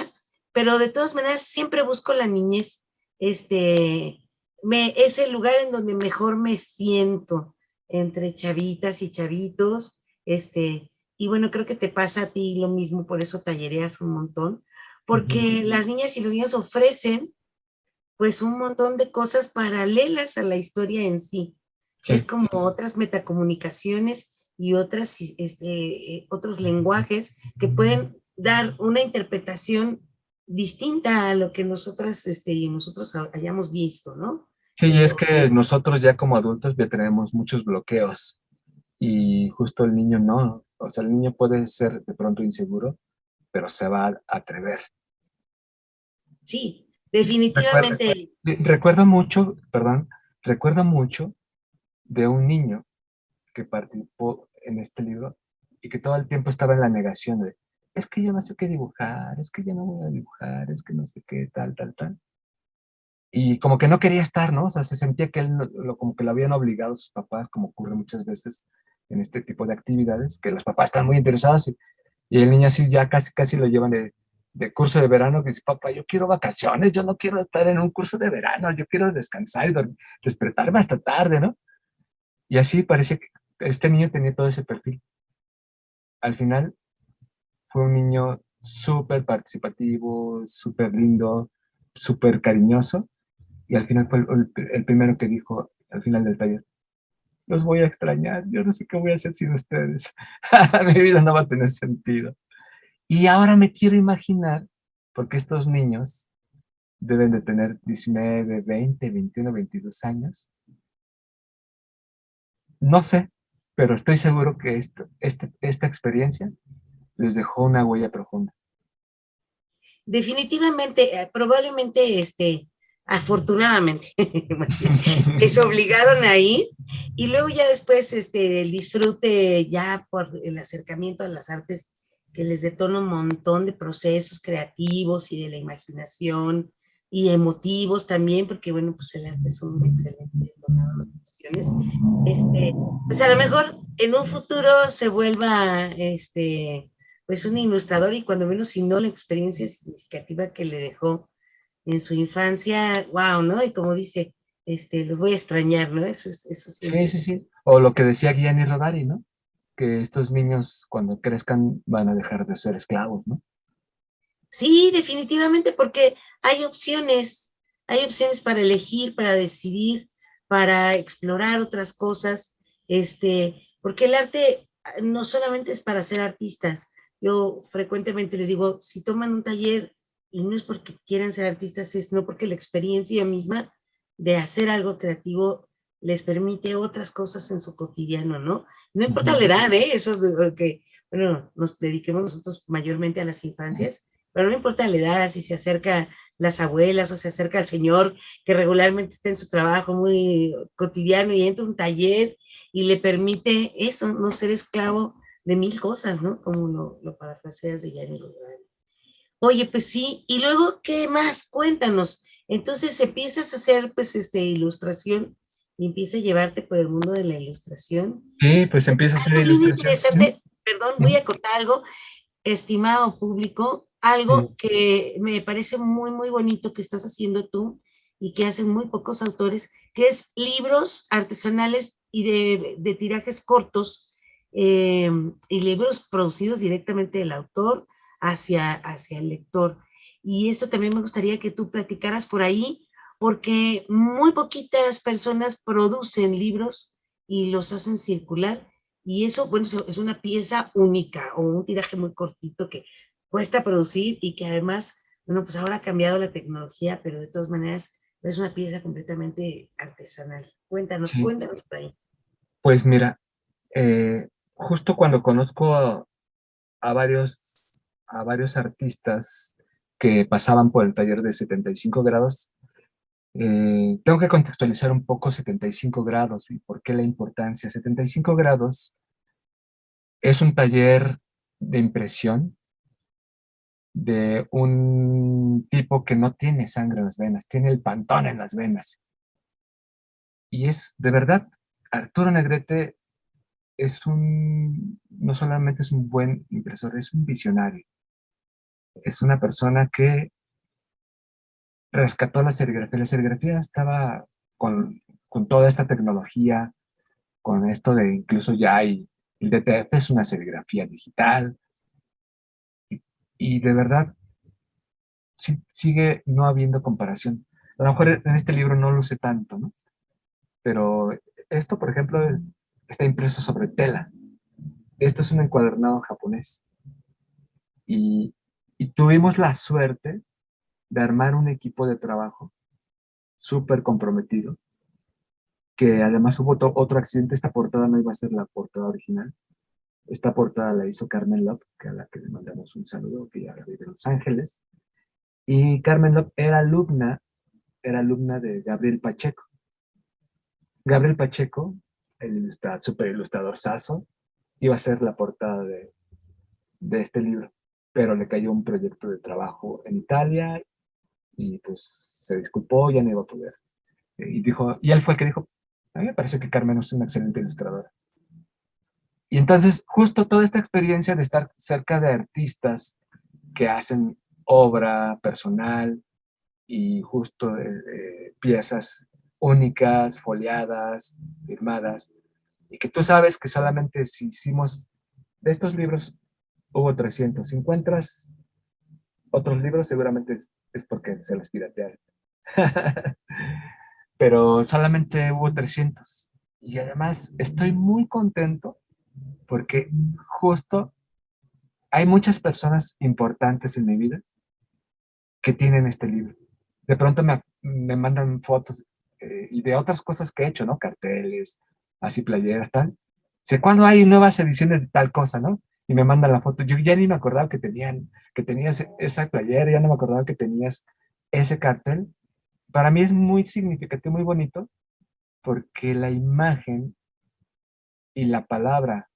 pero de todas maneras siempre busco la niñez. es el lugar en donde mejor me siento entre chavitas y chavitos, y bueno, creo que te pasa a ti lo mismo, por eso tallereas un montón, porque las niñas y los niños ofrecen pues un montón de cosas paralelas a la historia en sí. Es Sí, como otras metacomunicaciones y otros lenguajes que pueden dar una interpretación distinta a lo que nosotros hayamos visto, ¿no? sí, es que nosotros ya como adultos ya tenemos muchos bloqueos y justo el niño no. O sea, el niño puede ser de pronto inseguro, pero se va a atrever. Sí, Recuerda, definitivamente. recuerdo mucho, perdón, recuerdo mucho de un niño que participó en este libro y que todo el tiempo estaba en la negación de, es que yo no sé qué dibujar, es que yo no voy a dibujar, es que no sé qué, tal, tal, tal. Y como que no quería estar, ¿no? O sea, se sentía que él como que lo habían obligado sus papás, como ocurre muchas veces en este tipo de actividades, que los papás están muy interesados y el niño así ya casi, casi lo llevan de curso de verano, que dice, papá, yo quiero vacaciones, yo no quiero estar en un curso de verano, yo quiero descansar y despertarme hasta tarde, ¿no? Y así parece que este niño tenía todo ese perfil. Al final fue un niño súper participativo, súper lindo, súper cariñoso, y al final fue el primero que dijo, al final del taller, los voy a extrañar, yo no sé qué voy a hacer sin ustedes, mi vida no va a tener sentido. Y ahora me quiero imaginar, porque estos niños deben de tener 19, 20, 21, 22 años, no sé, pero estoy seguro que esta experiencia les dejó una huella profunda. Definitivamente, probablemente, afortunadamente, les obligaron a ir y luego ya después, el disfrute ya por el acercamiento a las artes que les detona un montón de procesos creativos y de la imaginación y emotivos también, porque bueno, pues el arte es un excelente detonador de emociones. Pues a lo mejor en un futuro se vuelva, pues un ilustrador y cuando menos si no la experiencia significativa que le dejó en su infancia, wow, ¿no? Y como dice, los voy a extrañar, ¿no? Eso Sí, siempre sí, es. sí. O lo que decía Gianni Rodari, ¿no? Que estos niños cuando crezcan van a dejar de ser esclavos, ¿no? Sí, definitivamente, porque hay opciones para elegir, para decidir, para explorar otras cosas, porque el arte no solamente es para ser artistas. Yo frecuentemente les digo, si toman un taller y no es porque quieran ser artistas, es no porque la experiencia misma de hacer algo creativo les permite otras cosas en su cotidiano, ¿no? No importa la Ujú. edad, ¿eh? Eso es lo que, bueno, nos dediquemos nosotros mayormente a las infancias, pero no importa la edad, si se acerca las abuelas o se acerca el señor que regularmente está en su trabajo muy cotidiano y entra a un taller y le permite eso, no ser esclavo de mil cosas, ¿no? Como lo parafraseas de Gianni Rodari. Oye, pues sí, y luego, ¿qué más? Cuéntanos. Entonces empiezas a hacer, pues, ilustración y empieza a llevarte por el mundo de la ilustración. Sí, pues empieza a hacer Algo bien ilustración. interesante, perdón, voy Ujú. a contar algo, estimado público, Sí. algo que me parece muy, muy bonito que estás haciendo tú y que hacen muy pocos autores, que es libros artesanales y de tirajes cortos y libros producidos directamente del autor hacia el lector. Y esto también me gustaría que tú platicaras por ahí, porque muy poquitas personas producen libros y los hacen circular y eso, bueno, es una pieza única o un tiraje muy cortito que cuesta producir y que además, bueno, pues ahora ha cambiado la tecnología, pero de todas maneras es una pieza completamente artesanal. Cuéntanos, Sí. cuéntanos por ahí. Pues mira, justo cuando conozco a a varios artistas que pasaban por el taller de 75 grados, tengo que contextualizar un poco 75 grados y por qué la importancia. 75 grados es un taller de impresión de un tipo que no tiene sangre en las venas, tiene el pantón en las venas. Y es, de verdad, Arturo Negrete no solamente es un buen impresor, es un visionario. Es una persona que rescató la serigrafía. La serigrafía estaba con toda esta tecnología, con esto de incluso ya hay, el DTF es una serigrafía digital, y de verdad sigue no habiendo comparación. A lo mejor en este libro no luce tanto, ¿no? Pero esto, por ejemplo, está impreso sobre tela. Esto es un encuadernado japonés. Y, y tuvimos la suerte de armar un equipo de trabajo súper comprometido, que además hubo otro accidente. Esta portada no iba a ser la portada original. Esta portada la hizo Carmen Lop, que a la que le mandamos un saludo, que ya vive en Los Ángeles. Y Carmen Lop era alumna de Gabriel Pacheco. Gabriel Pacheco, el super ilustrador Sasso, iba a ser la portada de este libro, pero le cayó un proyecto de trabajo en Italia y pues se disculpó, ya no iba a poder. Y él fue el que dijo, a mí me parece que Carmen es una excelente ilustradora. Y entonces, justo toda esta experiencia de estar cerca de artistas que hacen obra personal y justo piezas únicas, foliadas, firmadas, y que tú sabes que solamente si hicimos de estos libros hubo 300. Si encuentras otros libros, seguramente es porque se los piratearon. Pero solamente hubo 300. Y además estoy muy contento porque justo hay muchas personas importantes en mi vida que tienen este libro. De pronto me mandan fotos y de otras cosas que he hecho, ¿no? Carteles, así playeras, tal. Sé cuándo hay nuevas ediciones de tal cosa, ¿no? Y me mandan la foto. Yo ya ni me acordaba que tenías esa playera, ya no me acordaba que tenías ese cartel. Para mí es muy significativo, muy bonito, porque la imagen y la palabra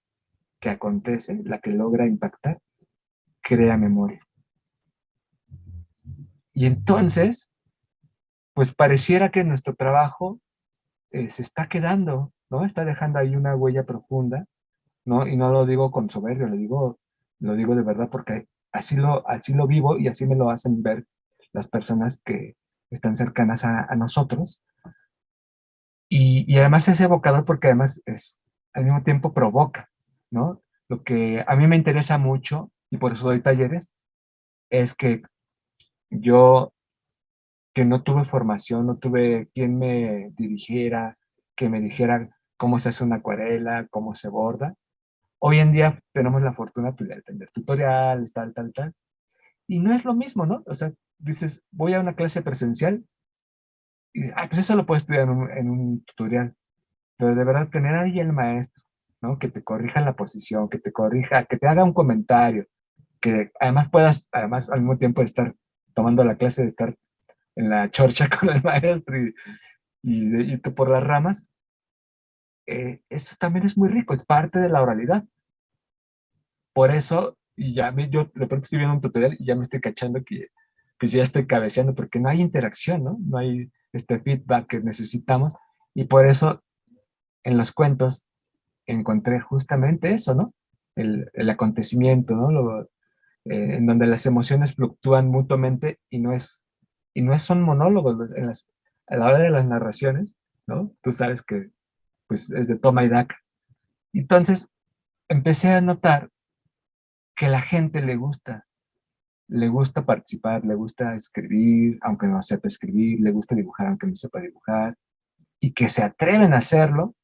que acontece, la que logra impactar, crea memoria. Y entonces, pues pareciera que nuestro trabajo se está quedando, ¿no? Está dejando ahí una huella profunda, ¿no? Y no lo digo con soberbia, lo digo de verdad porque así lo vivo y así me lo hacen ver las personas que están cercanas a nosotros. Y además es evocador porque además al mismo tiempo provoca, ¿no? Lo que a mí me interesa mucho, y por eso doy talleres, es que yo, que no tuve formación, no tuve quien me dirigiera, que me dijera cómo se hace una acuarela, cómo se borda. Hoy en día tenemos la fortuna pues, de tener tutoriales, tal, tal, tal. Y no es lo mismo, ¿no? O sea, dices, voy a una clase presencial y, pues eso lo puedes estudiar en un tutorial. Pero de verdad tener ahí el maestro, ¿no? Que te corrija la posición, que te corrija, que te haga un comentario, que además puedas, además al mismo tiempo de estar tomando la clase, de estar en la chorcha con el maestro y tú por las ramas, eso también es muy rico, es parte de la oralidad. Por eso, yo de pronto estoy viendo un tutorial y ya me estoy cachando que pues ya estoy cabeceando porque no hay interacción, ¿no? No hay este feedback que necesitamos y por eso en los cuentos encontré justamente eso, ¿no? El acontecimiento, ¿no? En donde las emociones fluctúan mutuamente y no son monólogos a la hora de las narraciones, ¿no? Tú sabes que pues es de toma y daca. Entonces empecé a notar que a la gente le gusta participar, le gusta escribir, aunque no sepa escribir, le gusta dibujar, aunque no sepa dibujar, y que se atreven a hacerlo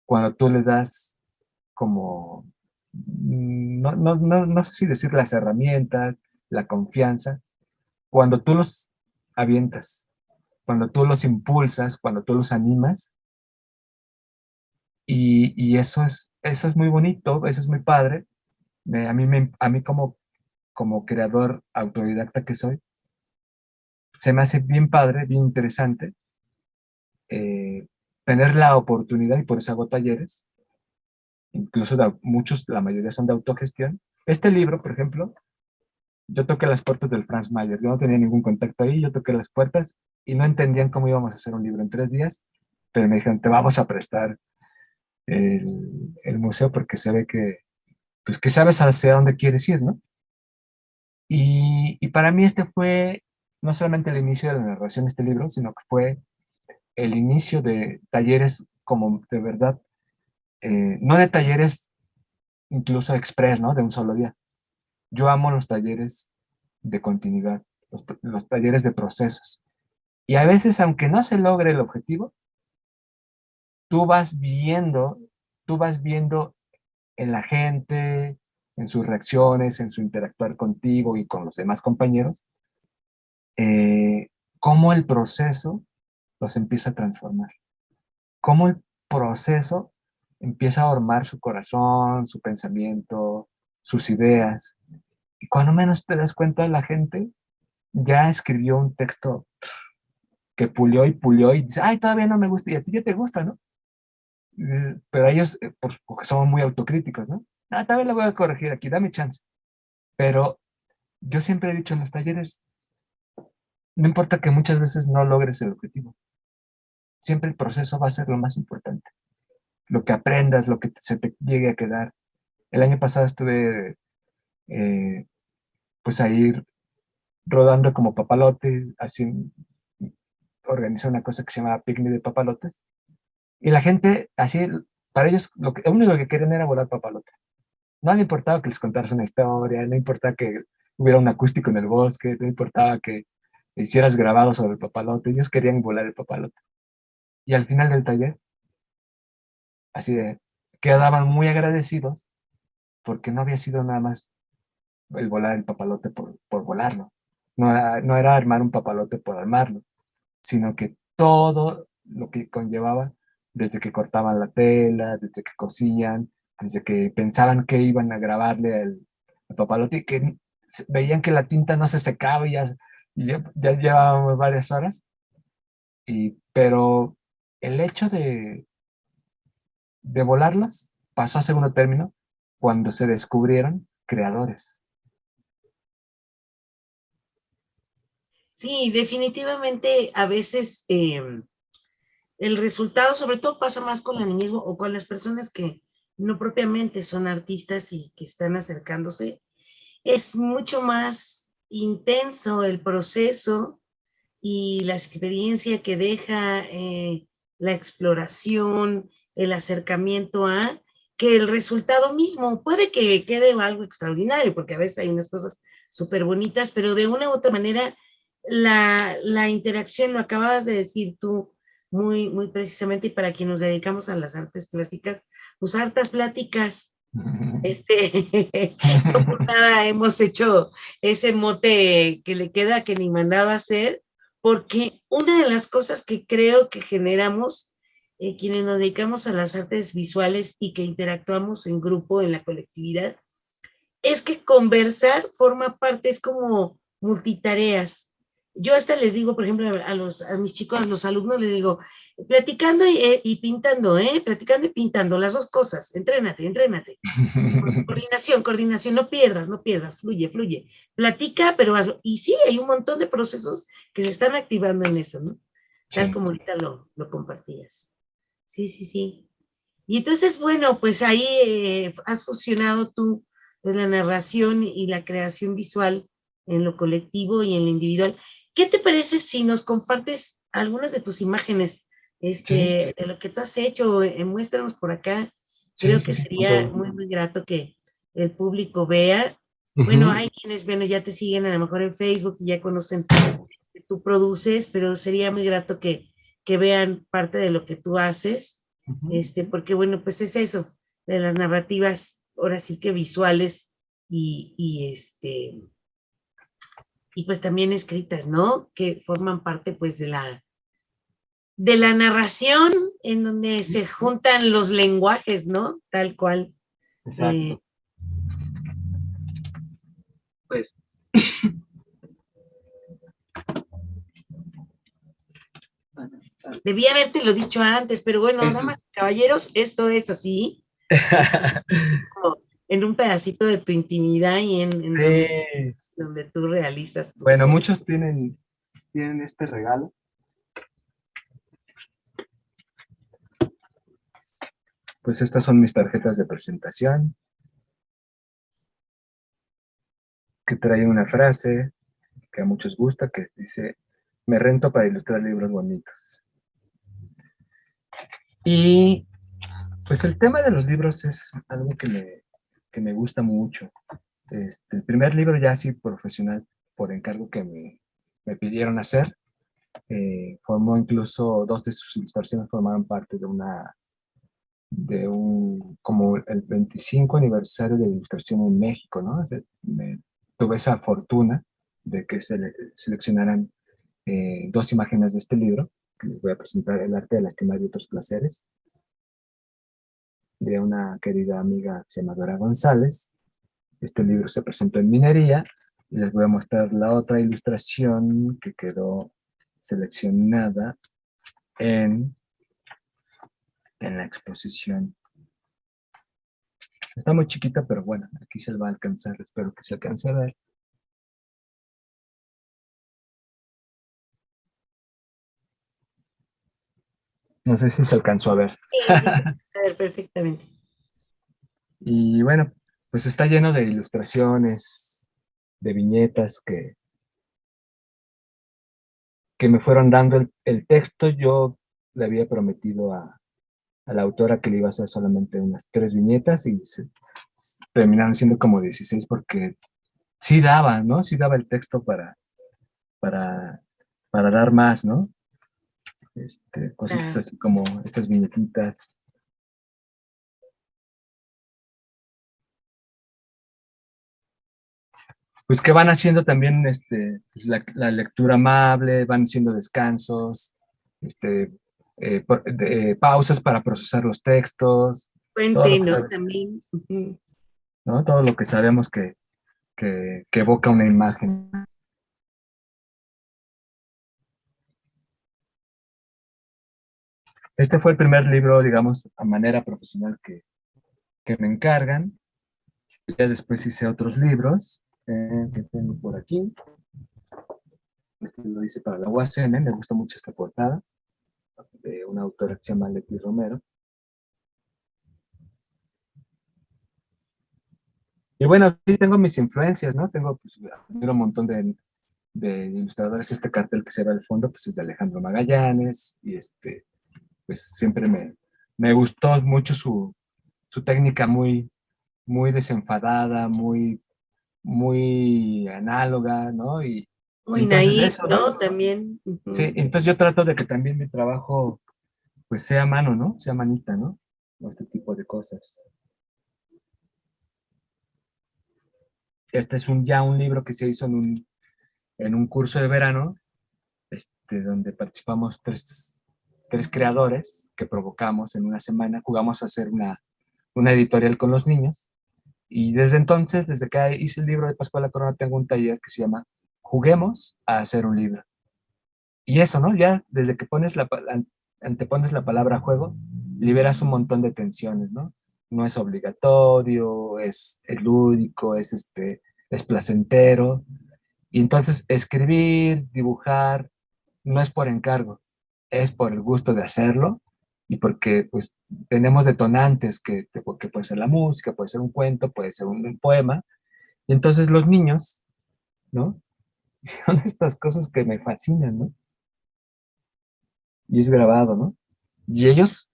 cuando tú les das como, no sé si decir las herramientas, la confianza, cuando tú los avientas, cuando tú los impulsas, cuando tú los animas, y eso es muy bonito, eso es muy padre. A mí como creador autodidacta que soy, se me hace bien padre, bien interesante eh, tener la oportunidad, y por eso hago talleres, incluso muchos, la mayoría son de autogestión. Este libro, por ejemplo, yo toqué las puertas del Franz Mayer, yo no tenía ningún contacto ahí, yo toqué las puertas y no entendían cómo íbamos a hacer un libro en 3 días, pero me dijeron, te vamos a prestar el museo porque se ve pues que sabes hacia dónde quieres ir, ¿no? Y para mí este fue no solamente el inicio de la narración de este libro, sino que fue el inicio de talleres como de verdad, no de talleres incluso express, ¿no? De un solo día. Yo amo los talleres de continuidad, los talleres de procesos. Y a veces, aunque no se logre el objetivo, tú vas viendo, tú vas viendo en la gente, en sus reacciones, en su interactuar contigo y con los demás compañeros, cómo el proceso los empieza a transformar, cómo el proceso empieza a formar su corazón, su pensamiento, sus ideas. Y cuando menos te das cuenta, la gente ya escribió un texto que pulió y dice, ay, todavía no me gusta, y a ti ya te gusta, ¿no? Pero ellos, porque somos muy autocríticos, ¿no? Ah, todavía lo voy a corregir aquí, dame chance. Pero yo siempre he dicho en los talleres, no importa que muchas veces no logres el objetivo, siempre el proceso va a ser lo más importante. Lo que aprendas, lo que se te llegue a quedar. El año pasado estuve, pues ahí rodando como papalote, así organizé una cosa que se llamaba picnic de papalotes, y la gente, así, para ellos, lo único que querían era volar papalote. No le importaba que les contaras una historia, no importaba que hubiera un acústico en el bosque, no importaba que hicieras grabado sobre el papalote, ellos querían volar el papalote. Y al final del taller, así de, quedaban muy agradecidos porque no había sido nada más el volar el papalote por volarlo. No era armar un papalote por armarlo, sino que todo lo que conllevaba, desde que cortaban la tela, desde que cosían, desde que pensaban que iban a grabarle al papalote y que veían que la tinta no se secaba y ya llevábamos varias horas. Pero el hecho de volarlas pasó a segundo término cuando se descubrieron creadores. Sí, definitivamente a veces el resultado, sobre todo pasa más con la niñez o con las personas que no propiamente son artistas y que están acercándose, es mucho más intenso el proceso y la experiencia que deja la exploración, el acercamiento a, que el resultado mismo. Puede que quede algo extraordinario, porque a veces hay unas cosas súper bonitas, pero de una u otra manera la interacción, lo acabas de decir tú muy, muy precisamente, y para quien nos dedicamos a las artes plásticas, pues hartas pláticas, no por nada hemos hecho ese mote que le queda que ni mandaba hacer, porque una de las cosas que creo que generamos quienes nos dedicamos a las artes visuales y que interactuamos en grupo, en la colectividad, es que conversar forma parte, es como multitareas. Yo hasta les digo, por ejemplo, a mis chicos, a los alumnos, les digo, platicando y pintando, platicando y pintando, las dos cosas, entrénate, entrénate. Coordinación, coordinación, no pierdas, fluye, fluye. Platica, pero hazlo. Y sí, hay un montón de procesos que se están activando en eso, ¿no? Tal Sí. como ahorita lo compartías. Sí, sí, sí. Y entonces, bueno, pues ahí has fusionado tú pues, la narración y la creación visual en lo colectivo y en lo individual. ¿Qué te parece si nos compartes algunas de tus imágenes Sí, de lo que tú has hecho? Muéstranos por acá. sí, Creo sí, que sí, con sería todo. muy, muy grato que el público vea. Bueno, Ujú. hay quienes, bueno, ya te siguen a lo mejor en Facebook y ya conocen que tú produces, pero sería muy grato que vean parte de lo que tú haces, Ujú. porque bueno, pues es eso, de las narrativas, ahora sí que visuales y pues también escritas, ¿no? Que forman parte pues de la narración en donde se juntan los lenguajes, ¿no? Tal cual. Eh, Exacto. Pues, debí haberte lo dicho antes, pero bueno, eso. damas y caballeros, esto es así. Estamos aquí como en un pedacito de tu intimidad y en Sí. donde tú realizas tus Bueno, cosas. muchos tienen este regalo. Pues estas son mis tarjetas de presentación, que traen una frase, que a muchos gusta, que dice, me rento para ilustrar libros bonitos. Y pues el tema de los libros es algo que me gusta mucho. El primer libro ya así profesional, por encargo que me pidieron hacer, formó incluso, dos de sus ilustraciones formaron parte como el 25 aniversario de ilustración en México, ¿no? Tuve esa fortuna de que seleccionaran dos imágenes de este libro, que les voy a presentar, El arte de lastimar y otros placeres, de una querida amiga que se llama Dora González. Este libro se presentó en Minería, y les voy a mostrar la otra ilustración que quedó seleccionada en la exposición. Está muy chiquita, pero bueno, aquí se va a alcanzar, espero que se alcance a ver. No sé si se alcanzó a ver. Sí, sí, se puede ver perfectamente. Y bueno, pues está lleno de ilustraciones, de viñetas que me fueron dando el texto. Yo le había prometido a la autora que le iba a hacer solamente unas 3 viñetas y terminaron siendo como 16 porque sí daba, ¿no? Sí daba el texto para, para dar más, ¿no? Cositas Ah, así como estas viñetitas. Pues que van haciendo también pues, la lectura amable, van haciendo descansos, pausas para procesar los textos, todo lo puente, que, ¿no? También. Ujú. ¿no? Todo lo que sabemos que evoca una imagen. Este fue el primer libro, digamos, a manera profesional que me encargan. Ya después hice otros libros que tengo por aquí. Este lo hice para la UACN, me gusta mucho esta portada, de una autora que se llama Leti Romero. Y bueno, sí tengo mis influencias, ¿no? Tengo pues, un montón de ilustradores. Este cartel que se ve al fondo, pues es de Alejandro Magallanes, y pues siempre me gustó mucho su técnica muy desenfadada, muy análoga, ¿no? Y Muy entonces naif, eso, ¿no? ¿no? También. Sí, Ujú. entonces yo trato de que también mi trabajo, pues sea mano, ¿no? Sea manita, ¿no? Este tipo de cosas. Este es ya un libro que se hizo en un curso de verano, donde participamos tres creadores que provocamos en una semana, jugamos a hacer una editorial con los niños, y desde entonces, desde que hice el libro de Pascuala Corona, tengo un taller que se llama Juguemos a hacer un libro. Y eso, ¿no? Ya desde que antepones la palabra juego, liberas un montón de tensiones, ¿no? No es obligatorio, es lúdico, es placentero. Y entonces escribir, dibujar, no es por encargo, es por el gusto de hacerlo y porque pues tenemos detonantes que puede ser la música, puede ser un cuento, puede ser un poema. Y entonces los niños, ¿no? Son estas cosas que me fascinan, ¿no? Y es grabado, ¿no? Y ellos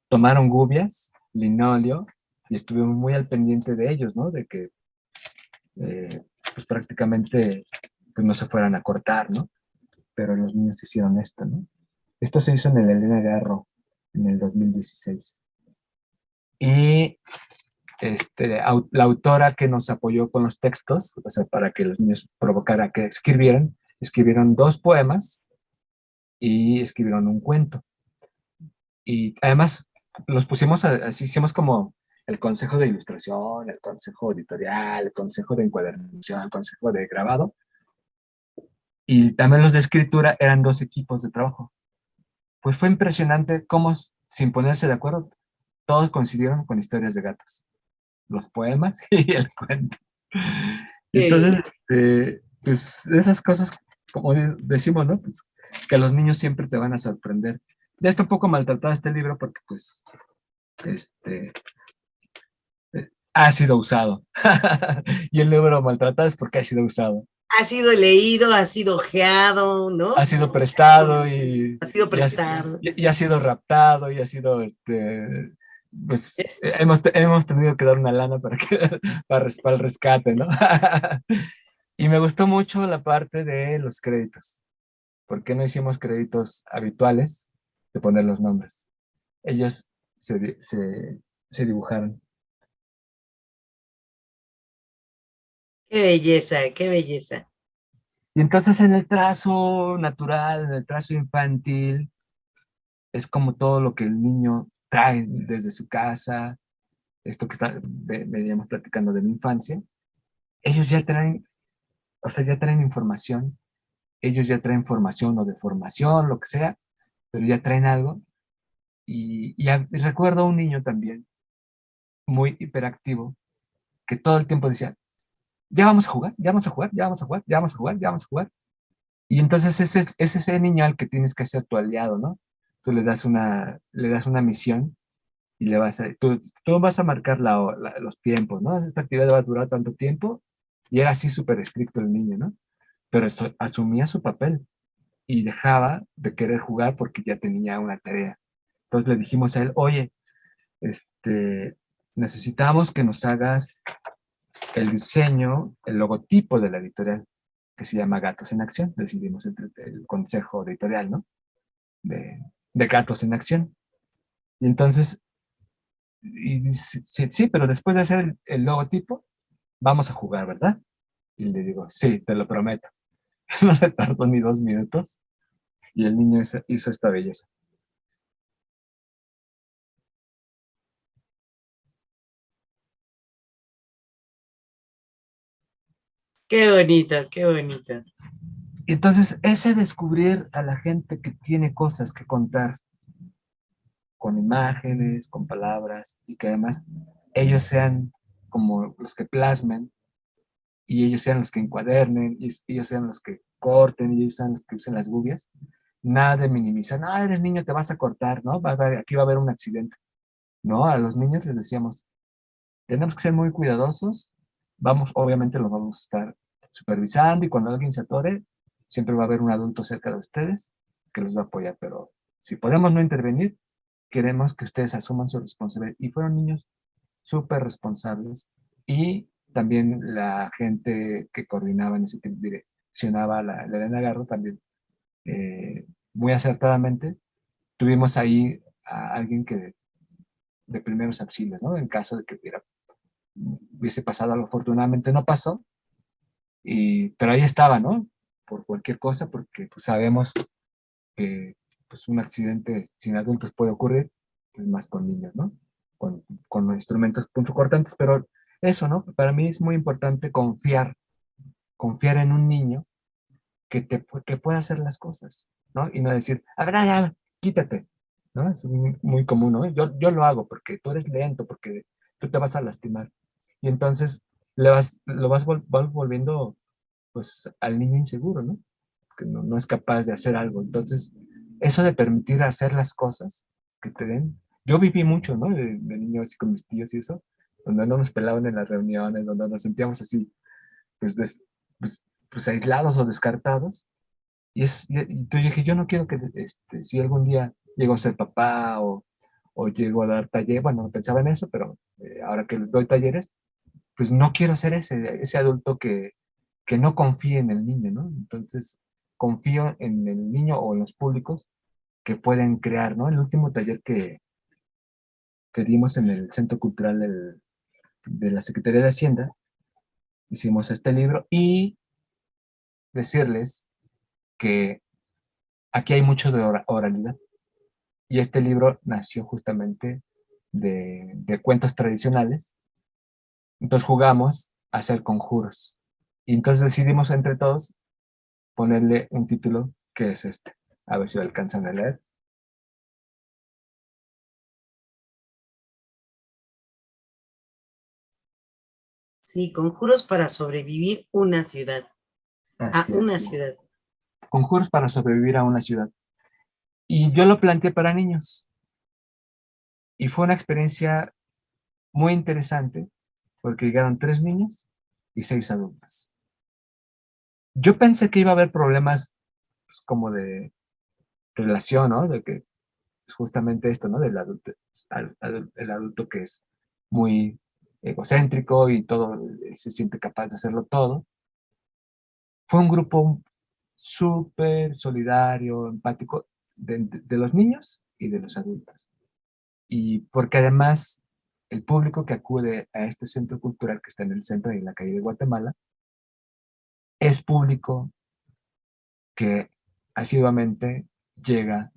tomaron gubias, linóleo, y estuvimos muy al pendiente de ellos, ¿no? De que pues prácticamente pues no se fueran a cortar, ¿no? Pero los niños hicieron esto, ¿no? Esto se hizo en el Elena Garro en el 2016. Y la autora que nos apoyó con los textos, o sea, para que los niños provocara que escribieron 2 poemas y escribieron un cuento. Y además los pusimos, así hicimos como el consejo de ilustración, el consejo editorial, el consejo de encuadernación, el consejo de grabado, y también los de escritura eran 2 equipos de trabajo. Pues fue impresionante cómo, sin ponerse de acuerdo, todos coincidieron con historias de gatos, los poemas y el cuento. Qué Entonces, bien. pues esas cosas, como decimos, ¿no? Pues, que a los niños siempre te van a sorprender. Ya está un poco maltratado este libro porque, pues, este, ha sido usado. Y el libro maltratado es porque ha sido usado. Ha sido leído, ha sido ojeado, ¿no? Ha sido prestado y, Ha sido y ha, prestado. y ha sido raptado y ha sido, pues hemos tenido que dar una lana para, para el rescate, ¿no? Y me gustó mucho la parte de los créditos. ¿Por qué no hicimos créditos habituales de poner los nombres? Ellos se dibujaron. Qué belleza, qué belleza. Y entonces en el trazo natural, en el trazo infantil, es como todo lo que el niño trae desde su casa, esto que veníamos platicando de la infancia. Ellos ya traen, o sea, ya traen información, ellos ya traen formación o de formación, lo que sea, pero ya traen algo. Y recuerdo a un niño también, muy hiperactivo, que todo el tiempo decía, ya vamos a jugar, ya vamos a jugar, ya vamos a jugar, ya vamos a jugar, ya vamos a jugar. Y entonces es ese niño al que tienes que ser tu aliado, ¿no? Tú le das una misión y tú vas a marcar los tiempos, ¿no? Esta actividad va a durar tanto tiempo y era así súper estricto el niño, ¿no? Pero esto, asumía su papel y dejaba de querer jugar porque ya tenía una tarea. Entonces le dijimos a él, oye, necesitamos que nos hagas el diseño, el logotipo de la editorial, que se llama Gatos en Acción. Decidimos entre el consejo editorial, ¿no? De Gatos en Acción. Y entonces, sí, sí, pero después de hacer el logotipo, vamos a jugar, ¿verdad? Y le digo, sí, te lo prometo. No se tardó ni 2 minutos y el niño hizo esta belleza. Qué bonito, qué bonito. Y entonces, ese descubrir a la gente que tiene cosas que contar con imágenes, con palabras, y que además ellos sean como los que plasmen, y ellos sean los que encuadernen, y ellos sean los que corten, y ellos sean los que usen las gubias, nada de minimizar, no, eres niño, te vas a cortar, ¿no? Aquí va a haber un accidente. No, a los niños les decíamos, tenemos que ser muy cuidadosos, obviamente los vamos a estar supervisando, y cuando alguien se atore, siempre va a haber un adulto cerca de ustedes que los va a apoyar, pero si podemos no intervenir, queremos que ustedes asuman su responsabilidad. Y fueron niños súper responsables. Y también la gente que coordinaba en ese tiempo, direccionaba la Elena Garro también, muy acertadamente. Tuvimos ahí a alguien que de primeros auxilios, ¿no? En caso de que hubiese pasado algo, afortunadamente no pasó, pero ahí estaba, ¿no? Por cualquier cosa, porque pues, sabemos que pues, un accidente sin adultos puede ocurrir, pues, más con niños, ¿no? Con instrumentos punzocortantes, pero eso, ¿no? Para mí es muy importante confiar en un niño que pueda hacer las cosas, ¿no? Y no decir, a ver, ya, quítate, ¿no? Es muy común, ¿no? Yo lo hago porque tú eres lento, porque tú te vas a lastimar. Y entonces vas volviendo, pues, al niño inseguro, ¿no? Que no es capaz de hacer algo. Entonces, eso de permitir hacer las cosas que te den. Yo viví mucho, ¿no? De niño así con mis tíos y eso, donde no nos pelaban en las reuniones, donde nos sentíamos así, pues, pues aislados o descartados. Y entonces dije, yo no quiero que si algún día llego a ser papá o llego a dar taller, bueno, no pensaba en eso, pero ahora que doy talleres, pues no quiero ser ese adulto que no confíe en el niño, ¿no? Entonces, confío en el niño o en los públicos que pueden crear, ¿no? El último taller que dimos en el Centro Cultural de la Secretaría de Hacienda, hicimos este libro y decirles que aquí hay mucho de oralidad. Y este libro nació justamente de cuentos tradicionales. Entonces jugamos a hacer conjuros. Y entonces decidimos entre todos ponerle un título que es este. A ver si lo alcanzan a leer. Sí, conjuros para sobrevivir una ciudad, a Así es. una ciudad. Conjuros para sobrevivir a una ciudad. Y yo lo planteé para niños. Y fue una experiencia muy interesante porque llegaron 3 niños y 6 adultos. Yo pensé que iba a haber problemas pues, como de relación, ¿no? De que es justamente esto, ¿no? Del adulto, el adulto que es muy egocéntrico y todo, se siente capaz de hacerlo todo. Fue un grupo súper solidario, empático de los niños y de los adultos. Y porque además el público que acude a este centro cultural que está en el centro y en la calle de Guatemala es público que asiduamente llega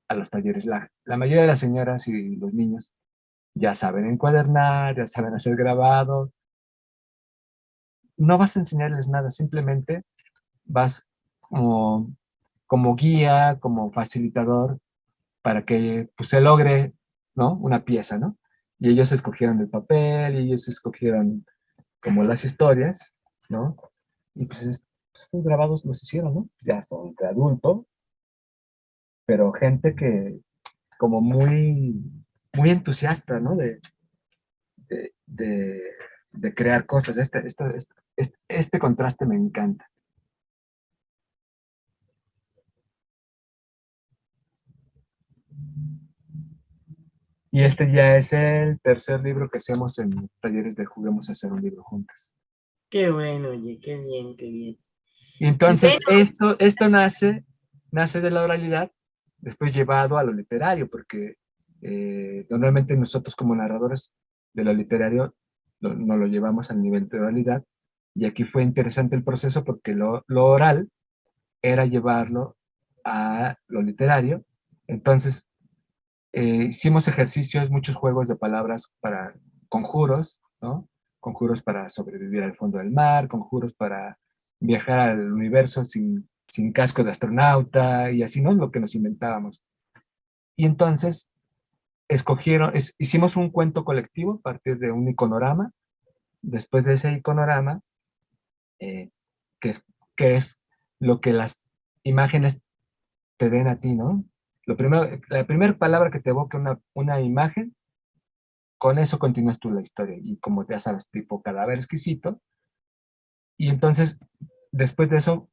a los talleres. La mayoría de las señoras y los niños ya saben encuadernar, ya saben hacer grabados. No vas a enseñarles nada, simplemente vas como guía, como facilitador para que pues, se logre, ¿no? Una pieza, ¿no? Y ellos escogieron el papel, y ellos escogieron como las historias, ¿no? Y pues estos grabados los hicieron, ¿no? Ya son de adulto, pero gente que como muy entusiasta, ¿no? De, de, de crear cosas. Este contraste me encanta. Y este ya es el tercer libro que hacemos en talleres de Juguemos a hacer un libro juntas. Qué bueno, oye, qué bien, qué bien. Y Y bueno, entonces esto nace de la oralidad, después llevado a lo literario, porque normalmente nosotros como narradores de lo literario no lo llevamos al nivel de oralidad, y aquí fue interesante el proceso porque lo oral era llevarlo a lo literario. Entonces hicimos ejercicios, muchos juegos de palabras para conjuros, ¿no? Conjuros para sobrevivir al fondo del mar, conjuros para viajar al universo sin casco de astronauta y así, ¿no? Lo que nos inventábamos. Y entonces hicimos un cuento colectivo a partir de un iconorama. Después de ese iconorama, eh, que, es, que es lo que las imágenes te den a ti, ¿no? La primera palabra que te evoque una imagen, con eso continúas tú la historia. Y como ya sabes, tipo cadáver exquisito. Y entonces, después de eso,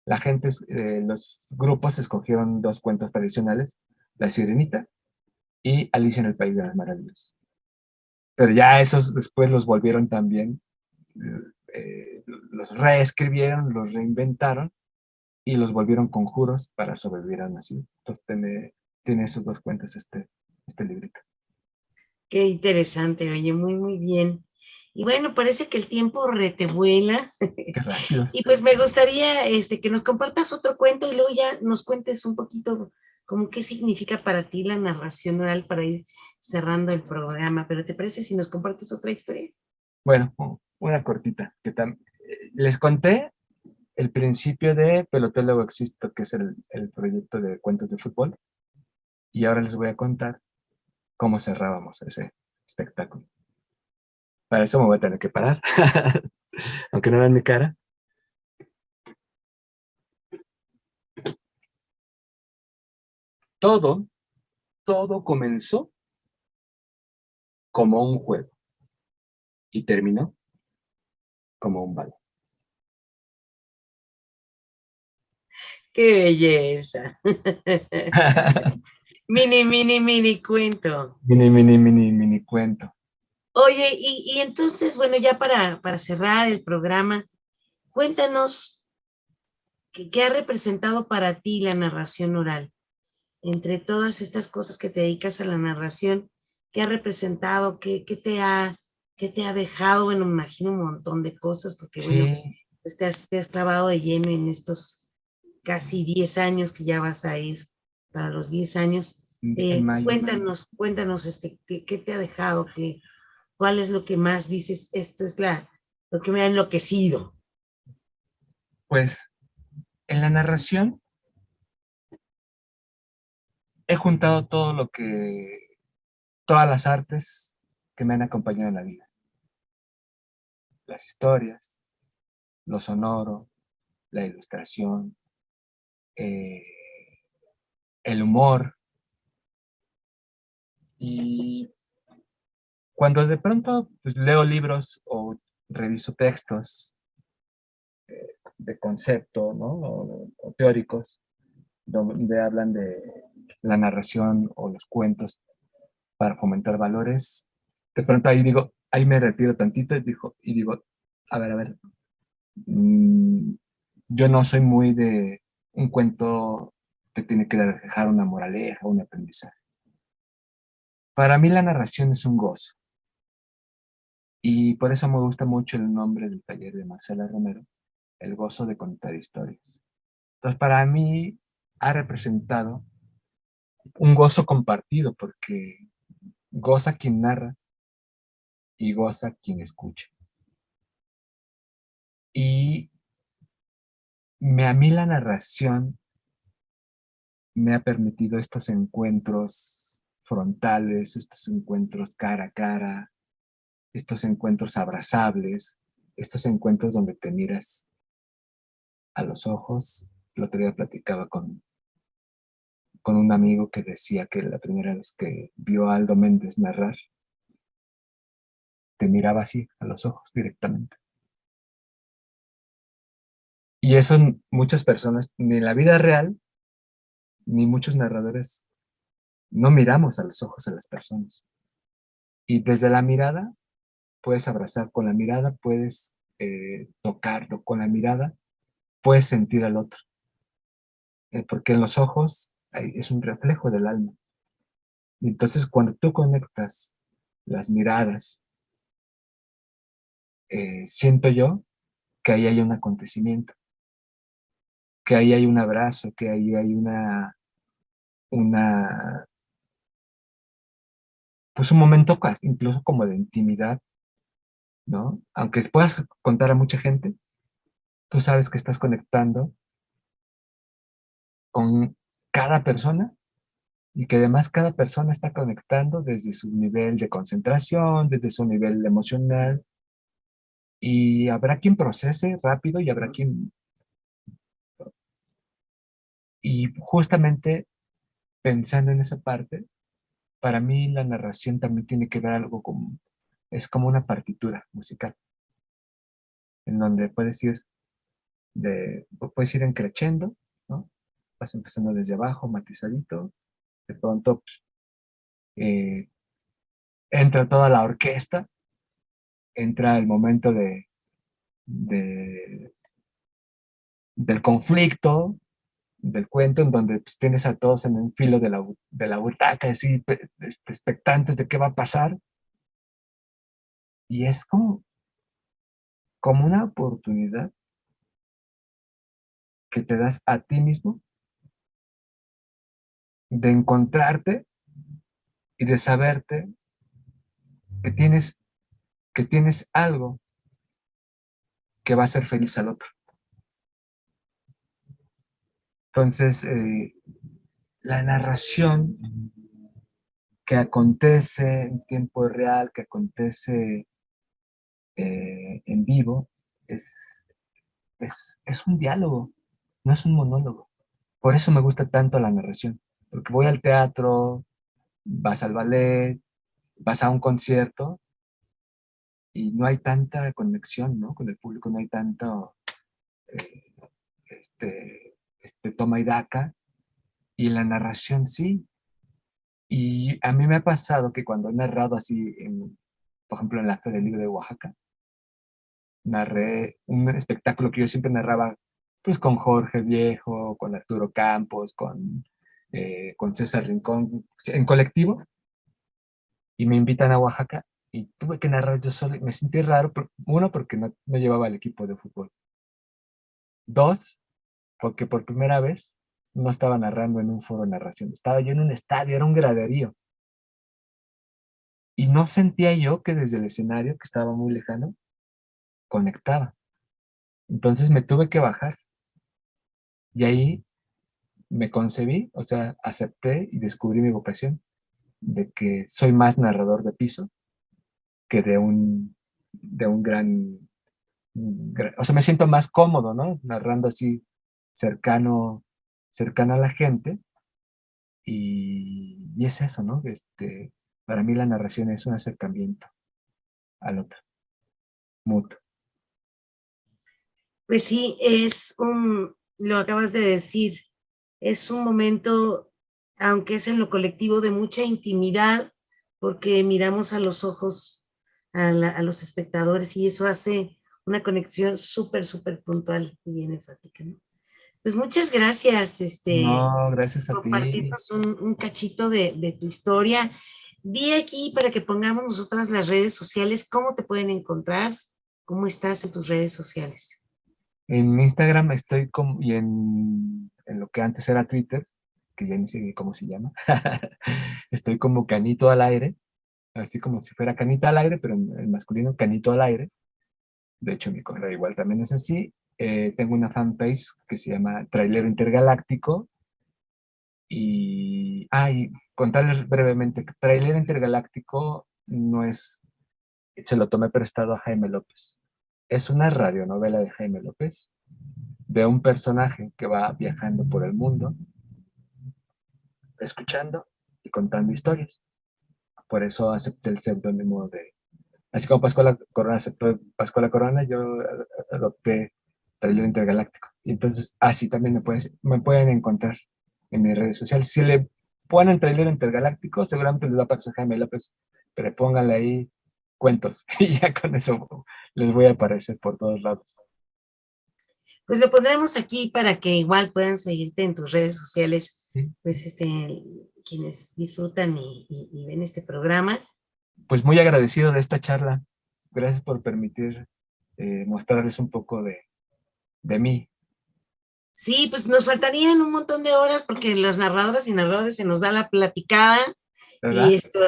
los grupos escogieron dos cuentos tradicionales, La Sirenita y Alicia en el País de las Maravillas. Pero ya esos después los volvieron también, los reescribieron, los reinventaron y los volvieron conjuros para sobrevivir al nacido. Entonces tiene esos dos cuentos este librito. qué interesante, oye, muy, muy bien. Y bueno, parece que el tiempo retevuela. Qué rápido. Y pues me gustaría que nos compartas otro cuento y luego ya nos cuentes un poquito como qué significa para ti la narración oral para ir cerrando el programa. Pero ¿te parece si nos compartes otra historia? Bueno, una cortita. Les conté el principio de Pelotélogo Existo, que es el proyecto de cuentos de fútbol, y ahora les voy a contar cómo cerrábamos ese espectáculo. Para eso me voy a tener que parar, aunque no vean mi cara. Todo, todo comenzó como un juego y terminó como un balón. ¡Qué belleza! Mini, mini, mini cuento. Mini cuento. Oye, y entonces, bueno, ya para cerrar el programa, cuéntanos qué ha representado para ti la narración oral. Entre todas estas cosas que te dedicas a la narración, ¿qué ha representado? ¿Qué te ha dejado? Bueno, me imagino un montón de cosas, porque bueno, Sí, pues te has clavado de lleno en estos casi 10 años que ya vas a ir para los 10 años. en mayo. Cuéntanos, qué te ha dejado, cuál es lo que más dices, esto es lo que me ha enloquecido. Pues en la narración he juntado todas las artes que me han acompañado en la vida. Las historias, lo sonoro, la ilustración, eh, el humor. Y cuando de pronto pues, leo libros o reviso textos de concepto, ¿no? O teóricos, donde hablan de la narración o los cuentos para fomentar valores. De pronto ahí digo, ahí me retiro tantito y digo, a ver, mm, yo no soy muy de un cuento que tiene que dejar una moraleja, un aprendizaje. Para mí la narración es un gozo. Y por eso me gusta mucho el nombre del taller de Marcela Romero, el gozo de contar historias. Entonces, para mí ha representado un gozo compartido, porque goza quien narra y goza quien escucha. Y a mí la narración me ha permitido estos encuentros frontales, estos encuentros cara a cara, estos encuentros abrazables, estos encuentros donde te miras a los ojos. El otro día platicaba con un amigo que decía que la primera vez que vio a Aldo Méndez narrar, te miraba así, a los ojos directamente. Y eso muchas personas, ni en la vida real, ni muchos narradores, no miramos a los ojos a las personas. Y desde la mirada, puedes abrazar, con la mirada puedes tocarlo, con la mirada puedes sentir al otro. Porque en los ojos es un reflejo del alma. Y entonces cuando tú conectas las miradas, siento yo que ahí hay un acontecimiento, que ahí hay un abrazo, que ahí hay una, pues un momento incluso como de intimidad, ¿no? Aunque puedas contar a mucha gente, tú sabes que estás conectando con cada persona y que además cada persona está conectando desde su nivel de concentración, desde su nivel emocional, y habrá quien procese rápido y habrá quien... Y justamente pensando en esa parte, para mí la narración también tiene que ver algo como, es como una partitura musical, en donde puedes ir creciendo, ¿no? Vas empezando desde abajo, matizadito, de pronto pues, eh, entra toda la orquesta, entra el momento de- del conflicto, del cuento, en donde pues, tienes a todos en un filo de la butaca, así, expectantes de qué va a pasar, y es como una oportunidad que te das a ti mismo de encontrarte y de saberte que tienes algo que va a hacer feliz al otro. Entonces, la narración que acontece en tiempo real, que acontece en vivo, es, es un diálogo, no es un monólogo. Por eso me gusta tanto la narración, porque voy al teatro, vas al ballet, vas a un concierto y no hay tanta conexión, ¿no? Con el público, no hay tanto eh, toma y daca, y en la narración sí. Y a mí me ha pasado que cuando he narrado así, por ejemplo, en la Feria del Libro de Oaxaca, narré un espectáculo que yo siempre narraba, pues con Jorge Viejo, con Arturo Campos, con César Rincón, en colectivo, y me invitan a Oaxaca y tuve que narrar yo solo. Y me sentí raro, uno, porque no llevaba el equipo de fútbol. Dos, porque por primera vez no estaba narrando en un foro de narración, estaba yo en un estadio, era un graderío. Y no sentía yo que desde el escenario, que estaba muy lejano, conectaba. Entonces me tuve que bajar. Y ahí me concebí, o sea, acepté y descubrí mi vocación de que soy más narrador de piso que de un o sea, me siento más cómodo, ¿no? Narrando así cercano, cercano a la gente. Y es eso, ¿no? Para mí la narración es un acercamiento al otro, mutuo. Pues sí, lo acabas de decir, es un momento, aunque es en lo colectivo, de mucha intimidad, porque miramos a los ojos a los espectadores y eso hace una conexión súper, súper puntual y bien enfática, ¿no? Pues muchas gracias, No, gracias a ti. compartirnos un cachito de tu historia. Di aquí para que pongamos nosotras las redes sociales, ¿cómo te pueden encontrar? ¿Cómo estás en tus redes sociales? En Instagram estoy como, y en lo que antes era Twitter, que ya ni sé cómo se llama, estoy como Canito al aire, así como si fuera Canita al aire, pero en masculino Canito al aire. De hecho, mi correo igual también es así. Tengo una fanpage que se llama Trailero Intergaláctico. Y contarles brevemente que Trailero Intergaláctico no es, se lo tomé prestado a Jaime López. Es una radionovela de Jaime López, de un personaje que va viajando por el mundo, escuchando y contando historias. Por eso acepté el seudónimo de, así como Pascuala Corona aceptó Pascuala Corona, yo adopté Trailer Intergaláctico. Y entonces así también me pueden encontrar en mis redes sociales. Si le ponen Trailer Intergaláctico, seguramente les va a aparecer Jaime López, pero pónganle ahí cuentos y ya con eso les voy a aparecer por todos lados. Pues lo pondremos aquí para que igual puedan seguirte en tus redes sociales, Sí. pues quienes disfrutan y ven este programa. Pues muy agradecido de esta charla. Gracias por permitir mostrarles un poco de mí. Sí, pues nos faltarían un montón de horas porque las narradoras y narradores se nos da la platicada. ¿Verdad? Y esto.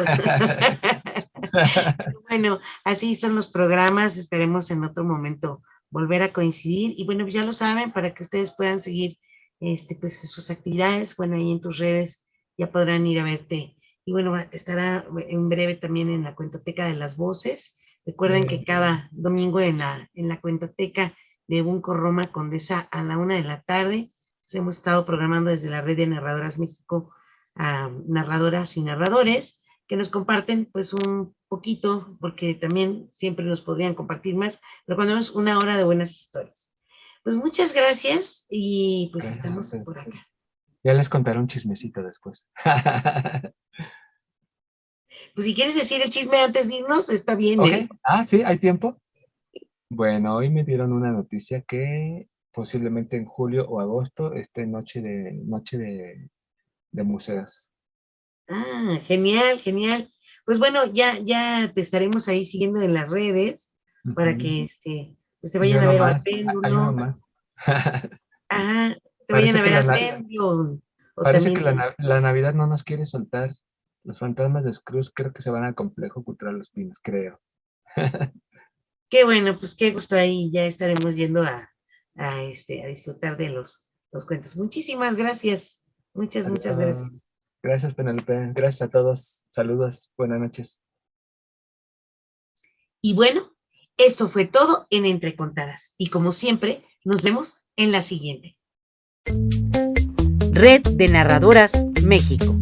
Bueno, así son los programas. Esperemos en otro momento volver a coincidir. Y bueno, pues ya lo saben, para que ustedes puedan seguir pues sus actividades. Bueno, ahí en tus redes ya podrán ir a verte. Y bueno, estará en breve también en la Cuentoteca de las Voces. Recuerden que cada domingo en la Cuentoteca de Bunco Roma Condesa a la 1 de la tarde, pues hemos estado programando desde la Red de Narradoras México a narradoras y narradores que nos comparten pues un poquito, porque también siempre nos podrían compartir más, pero cuando es una hora de buenas historias. Pues muchas gracias y pues Gracias a estamos ustedes. por acá. Ya les contaré un chismecito después. Pues si quieres decir el chisme antes de irnos, está bien, Ok. ¿eh? Sí, hay tiempo. Bueno, hoy me dieron una noticia que posiblemente en julio o agosto esté noche de museos. Ah, genial, genial. Pues bueno, ya te estaremos ahí siguiendo en las redes para Ujú. que pues te Y vayan a uno ver o al más, hay uno péndulo. más. Ajá, te vayan Parece a que ver al péndulo o parece que también. la Navidad no nos quiere soltar. Los fantasmas de Scrooge creo que se van al Complejo Cultural Los Pinos, creo. Qué bueno, pues qué gusto ahí, ya estaremos yendo a disfrutar de los cuentos. Muchísimas gracias. Muchas Adiós. gracias. Gracias, Penelope. Gracias a todos. Saludos. Buenas noches. Y bueno, esto fue todo en Entre Contadas. Y como siempre, nos vemos en la siguiente. Red de Narradoras México.